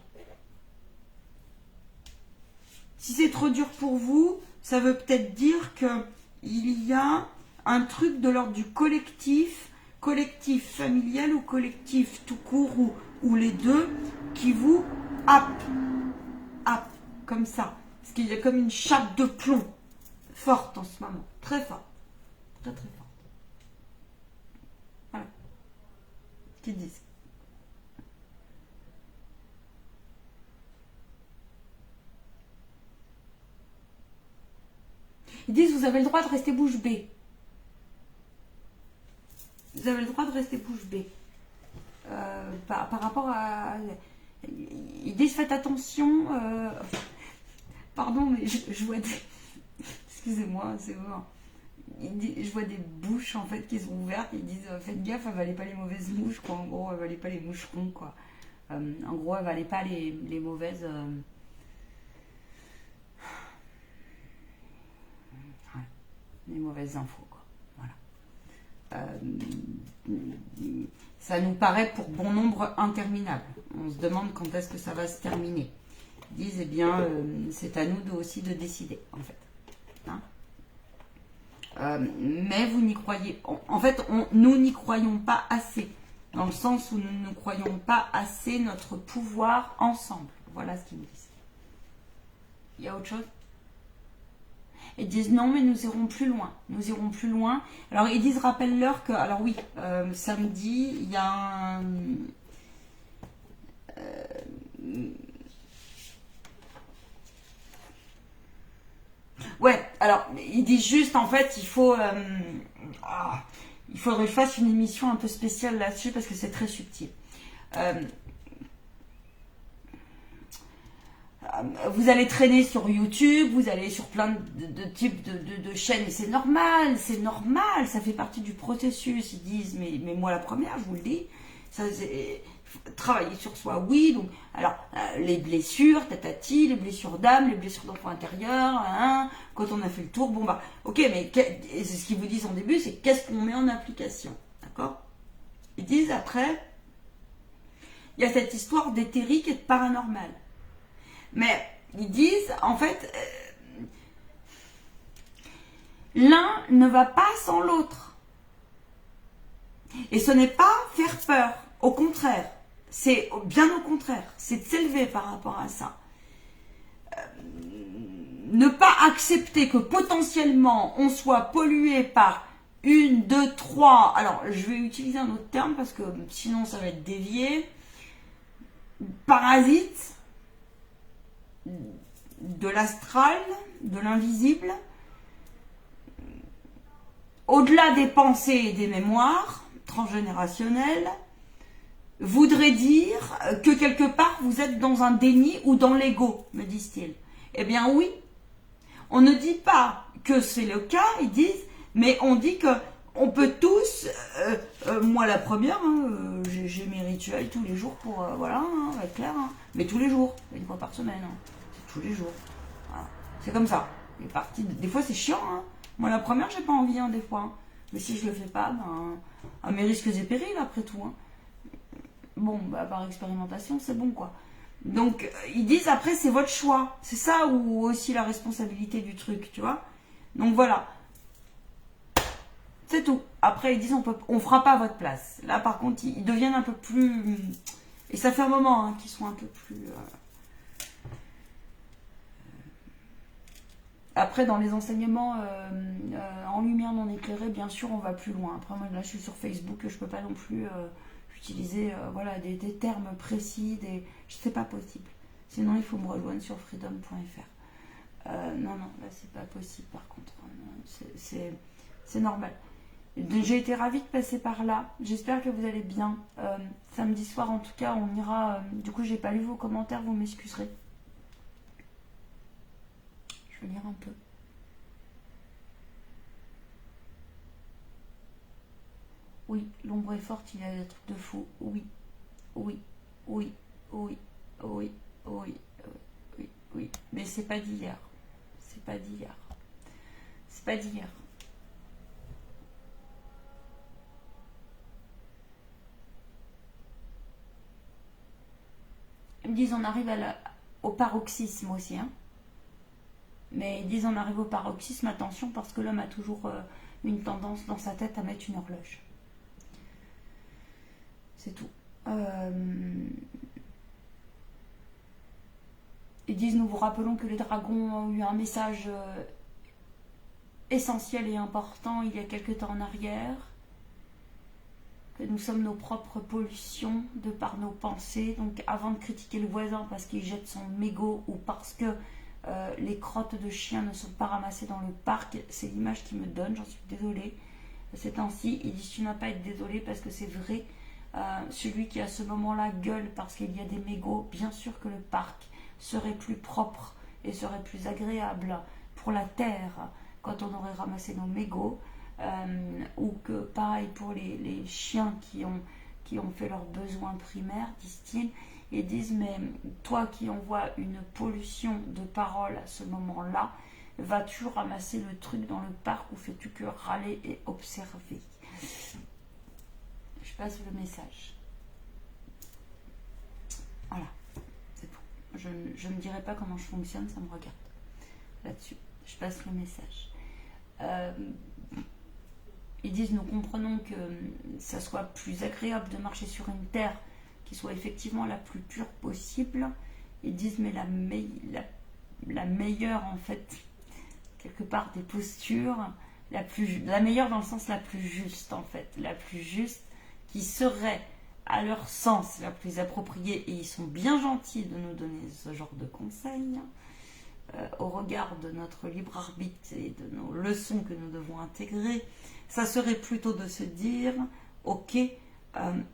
Si c'est trop dur pour vous, ça veut peut-être dire qu'il y a un truc de l'ordre du collectif familial ou collectif tout court ou les deux, qui vous happe, comme ça. Parce qu'il y a comme une chape de plomb forte en ce moment, très forte, très très forte. Voilà. Qu'ils disent. Ils disent vous avez le droit de rester bouche bée. Vous avez le droit de rester bouche bée. Par rapport à... Ils disent faites attention. Pardon, mais je vois des... Excusez-moi, c'est bon. Je vois des bouches en fait qui sont ouvertes. Ils disent faites gaffe, avalez pas les mauvaises mouches, quoi. En gros, avalez pas les moucherons, quoi. En gros, avalez pas les mauvaises... les mauvaises infos, quoi. Voilà. Ça nous paraît pour bon nombre interminable. On se demande quand est-ce que ça va se terminer. Ils disent, eh bien, c'est à nous aussi de décider, en fait. Hein, mais vous n'y croyez... En fait, nous n'y croyons pas assez. Dans le sens où nous ne croyons pas assez notre pouvoir ensemble. Voilà ce qu'ils nous disent. Il y a autre chose ? Ils disent non, mais nous irons plus loin. Nous irons plus loin. Alors, ils disent, rappelle-leur que... Alors oui, samedi, il y a un... ouais, alors, ils disent juste, en fait, il faudrait que je fasse une émission un peu spéciale là-dessus parce que c'est très subtil. Vous allez traîner sur YouTube, vous allez sur plein de types de chaînes, et c'est normal, ça fait partie du processus. Ils disent, mais moi la première, je vous le dis, ça, travailler sur soi, oui. Donc, alors, les blessures, tatati, les blessures d'âme, les blessures d'enfant intérieur, hein, quand on a fait le tour, bon bah, ok, mais c'est ce qu'ils vous disent en début, c'est qu'est-ce qu'on met en application, d'accord? Ils disent après, il y a cette histoire d'éthérique et de paranormal. Mais ils disent, en fait, l'un ne va pas sans l'autre. Et ce n'est pas faire peur, au contraire. C'est bien au contraire, c'est de s'élever par rapport à ça. Ne pas accepter que potentiellement on soit pollué par 1, 2, 3... Alors, je vais utiliser un autre terme parce que sinon ça va être dévié. Parasites de l'astral, de l'invisible, au-delà des pensées et des mémoires transgénérationnelles, voudrait dire que quelque part vous êtes dans un déni ou dans l'ego, me disent-ils. Eh bien oui, on ne dit pas que c'est le cas, ils disent, mais on dit que on peut tous, moi la première, hein, j'ai mes rituels tous les jours pour, voilà, hein, être clair, hein, mais tous les jours, une fois par semaine, hein, c'est tous les jours. Voilà. C'est comme ça. Des fois c'est chiant, hein. Moi la première j'ai pas envie, hein, des fois. Hein. Mais si je le fais pas, ben, à mes risques et périls après tout. Hein. Bon, bah, par expérimentation, c'est bon quoi. Donc ils disent après c'est votre choix. C'est ça ou aussi la responsabilité du truc, tu vois. Donc voilà. C'est tout. Après, ils disent on fera pas à votre place. Là, par contre, ils deviennent un peu plus. Et ça fait un moment hein, qu'ils sont un peu plus. Après, dans les enseignements en lumière non éclairée, bien sûr, on va plus loin. Après, moi, là, je suis sur Facebook, je peux pas non plus utiliser voilà, des termes précis. C'est pas possible. Sinon, il faut me rejoindre sur freedom.fr. Non, là, c'est pas possible, par contre. C'est normal. J'ai été ravie de passer par là. J'espère que vous allez bien. Samedi soir, en tout cas, on ira. Du coup, j'ai pas lu vos commentaires, vous m'excuserez. Je vais lire un peu. Oui, l'ombre est forte, il y a des trucs de fou. Oui, oui, oui, oui, oui, oui, oui, oui. Mais c'est pas d'hier. C'est pas d'hier. C'est pas d'hier. Ils me disent on arrive au paroxysme aussi. Hein. Mais ils disent on arrive au paroxysme, attention, parce que l'homme a toujours une tendance dans sa tête à mettre une horloge. C'est tout. Ils disent nous vous rappelons que les dragons ont eu un message essentiel et important il y a quelque temps en arrière. Que nous sommes nos propres pollutions de par nos pensées. Donc avant de critiquer le voisin parce qu'il jette son mégot ou parce que les crottes de chiens ne sont pas ramassées dans le parc, c'est l'image qu'ils me donnent, j'en suis désolée. Ces temps-ci, ils disent tu n'as pas à être désolé parce que c'est vrai. Celui qui à ce moment-là gueule parce qu'il y a des mégots, bien sûr que le parc serait plus propre et serait plus agréable pour la terre quand on aurait ramassé nos mégots. Ou que pareil pour les chiens qui ont fait leurs besoins primaires, disent-ils, et disent mais toi qui envoies une pollution de parole à ce moment-là, vas-tu ramasser le truc dans le parc ou fais-tu que râler et observer? Je passe le message. Voilà, c'est tout. Je ne dirai pas comment je fonctionne, ça me regarde là-dessus. Je passe le message. Ils disent nous comprenons que ça soit plus agréable de marcher sur une terre qui soit effectivement la plus pure possible. Ils disent mais la meilleure en fait quelque part des postures, la meilleure dans le sens la plus juste en fait, la plus juste qui serait à leur sens la plus appropriée, et ils sont bien gentils de nous donner ce genre de conseils au regard de notre libre arbitre et de nos leçons que nous devons intégrer. Ça serait plutôt de se dire ok,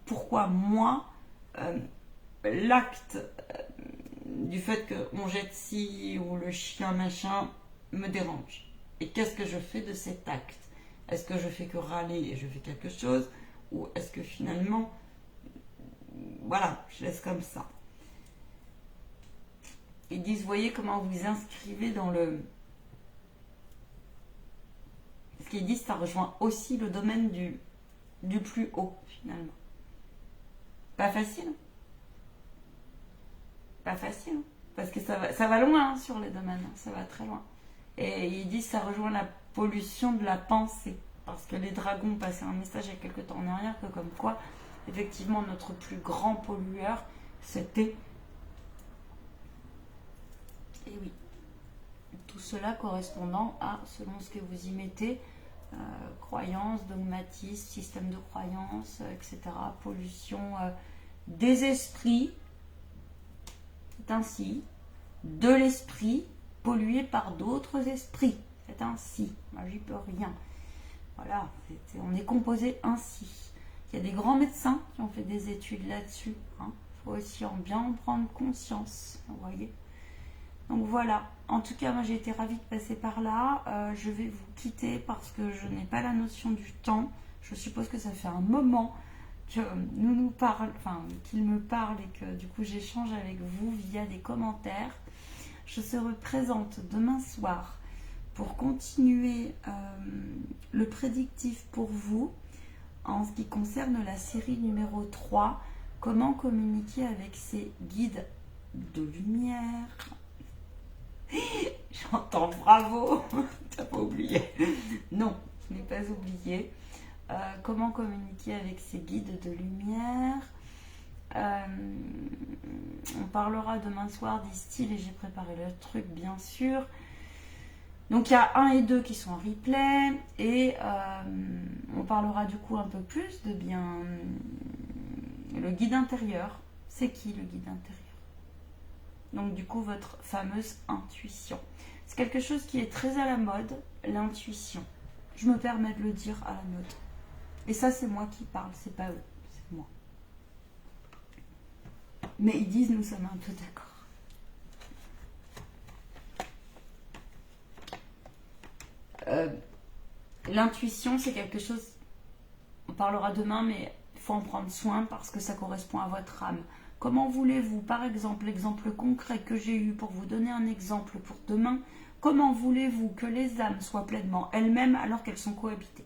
pourquoi moi l'acte du fait qu'on jette ci ou le chien machin me dérange, et qu'est-ce que je fais de cet acte? Est-ce que je fais que râler et je fais quelque chose, ou est-ce que finalement voilà, je laisse comme ça? Ils disent voyez comment vous inscrivez dans le... Ce qu'ils disent, ça rejoint aussi le domaine du plus haut, finalement. Pas facile. Pas facile. Parce que ça va loin hein, sur les domaines. Hein, ça va très loin. Et ils disent ça rejoint la pollution de la pensée. Parce que les dragons passaient un message il y a quelque temps en arrière que comme quoi, effectivement, notre plus grand pollueur, c'était... Et oui. Tout cela correspondant à, selon ce que vous y mettez, croyances, dogmatisme, système de croyances, etc. Pollution des esprits, c'est ainsi, de l'esprit pollué par d'autres esprits, c'est ainsi. Moi, j'y peux rien. Voilà, on est composé ainsi. Il y a des grands médecins qui ont fait des études là-dessus. Il faut aussi bien en prendre conscience, vous voyez. Donc voilà, en tout cas, moi j'ai été ravie de passer par là. Je vais vous quitter parce que je n'ai pas la notion du temps. Je suppose que ça fait un moment que nous parlons, enfin qu'il me parle et que du coup j'échange avec vous via des commentaires. Je serai présente demain soir pour continuer le prédictif pour vous en ce qui concerne la série numéro 3, comment communiquer avec ses guides de lumière. J'entends bravo, t'as pas oublié. Non, je n'ai pas oublié. Comment communiquer avec ses guides de lumière. On parlera demain soir des styles et j'ai préparé le truc bien sûr. Donc il y a 1 et 2 qui sont en replay et on parlera du coup un peu plus de bien le guide intérieur. C'est qui le guide intérieur? Donc du coup votre fameuse intuition. C'est quelque chose qui est très à la mode, l'intuition. Je me permets de le dire à la mode. Et ça c'est moi qui parle, c'est pas eux, c'est moi. Mais ils disent nous sommes un peu d'accord. L'intuition c'est quelque chose, on parlera demain, mais il faut en prendre soin parce que ça correspond à votre âme. Comment voulez-vous, par exemple, l'exemple concret que j'ai eu pour vous donner un exemple pour demain, comment voulez-vous que les âmes soient pleinement elles-mêmes alors qu'elles sont cohabitées?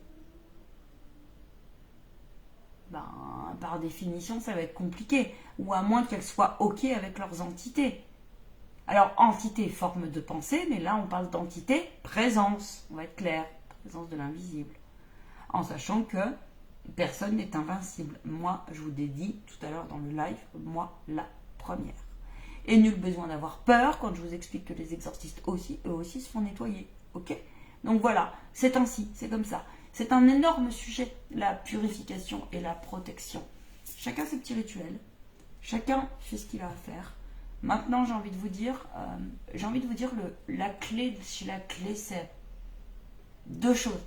Par définition, ça va être compliqué, ou à moins qu'elles soient OK avec leurs entités. Alors, entité, forme de pensée, mais là, on parle d'entité, présence, on va être clair, présence de l'invisible. En sachant que personne n'est invincible. Moi, je vous l'ai dit tout à l'heure dans le live, moi, la première. Et nul besoin d'avoir peur quand je vous explique que les exorcistes aussi, eux aussi, se font nettoyer. Ok? Donc voilà, c'est ainsi, c'est comme ça. C'est un énorme sujet, la purification et la protection. Chacun ses petits rituels. Chacun fait ce qu'il a à faire. Maintenant, j'ai envie de vous dire, la clé, c'est 2 choses.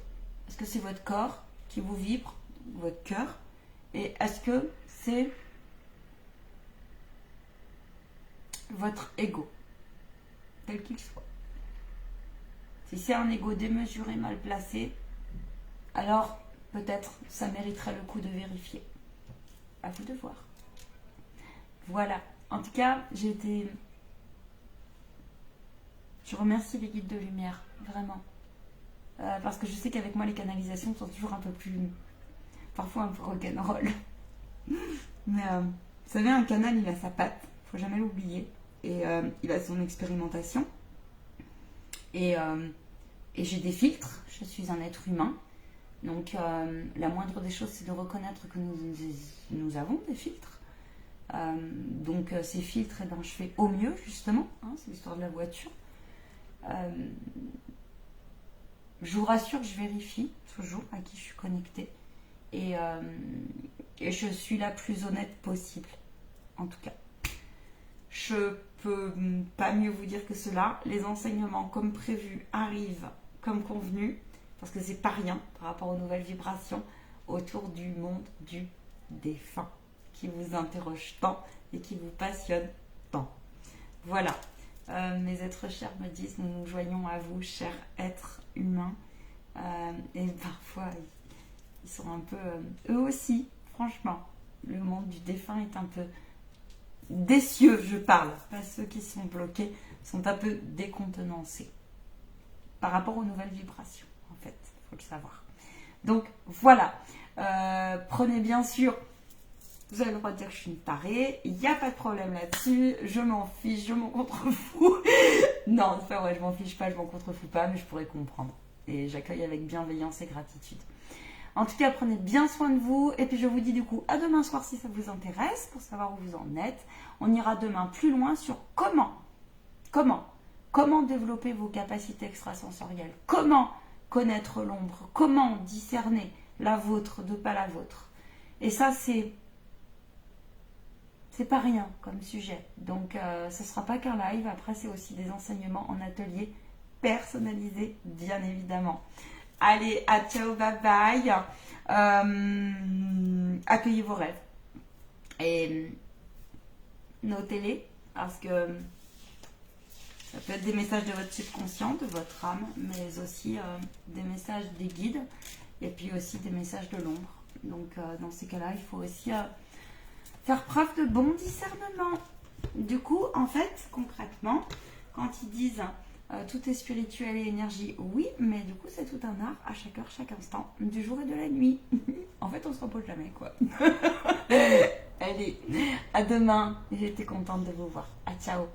Est-ce que c'est votre corps qui vous vibre, votre cœur, et est-ce que c'est votre ego, quel qu'il soit? Si c'est un ego démesuré, mal placé, alors peut-être ça mériterait le coup de vérifier. À vous de voir. Voilà. En tout cas, je remercie les guides de lumière, vraiment. Parce que je sais qu'avec moi, les canalisations sont toujours un peu plus... parfois un peu rock'n'roll. Mais vous savez, un canal, il a sa patte. Il ne faut jamais l'oublier. Et il a son expérimentation. Et j'ai des filtres. Je suis un être humain. Donc, la moindre des choses, c'est de reconnaître que nous avons des filtres. Donc ces filtres, je fais au mieux justement, c'est l'histoire de la voiture. Je vous rassure, je vérifie toujours à qui je suis connectée et je suis la plus honnête possible, en tout cas. Je peux pas mieux vous dire que cela. Les enseignements comme prévu arrivent comme convenu, parce que c'est pas rien par rapport aux nouvelles vibrations autour du monde du défunt, qui vous interroge tant et qui vous passionne tant. Voilà, mes êtres chers me disent, nous nous joignons à vous, chers êtres humains. Et parfois, ils sont un peu... eux aussi, franchement, le monde du défunt est un peu... des cieux, je parle, pas ceux qui sont bloqués, sont un peu décontenancés par rapport aux nouvelles vibrations, en fait, il faut le savoir. Donc, voilà. Prenez bien sûr... Vous avez le droit de dire que je suis une tarée, il n'y a pas de problème là-dessus, je m'en fiche, je m'en contrefous. Non, c'est pas vrai, je m'en fiche pas, je m'en contrefous pas, mais je pourrais comprendre. Et j'accueille avec bienveillance et gratitude. En tout cas, prenez bien soin de vous. Et puis je vous dis du coup à demain soir si ça vous intéresse, pour savoir où vous en êtes. On ira demain plus loin sur comment développer vos capacités extrasensorielles, comment connaître l'ombre, comment discerner la vôtre de pas la vôtre. Et ça, c'est pas rien comme sujet. Donc, ce ne sera pas qu'un live. Après, c'est aussi des enseignements en atelier personnalisés, bien évidemment. Allez, à ciao, bye bye. Accueillez vos rêves. Et notez-les parce que ça peut être des messages de votre subconscient, de votre âme, mais aussi des messages des guides et puis aussi des messages de l'ombre. Donc dans ces cas-là, il faut aussi faire preuve de bon discernement. Du coup, en fait, concrètement, quand ils disent tout est spirituel et énergie, oui, mais du coup, c'est tout un art à chaque heure, chaque instant, du jour et de la nuit. En fait, on se repose jamais, quoi. Allez, à demain. J'étais contente de vous voir. À ciao.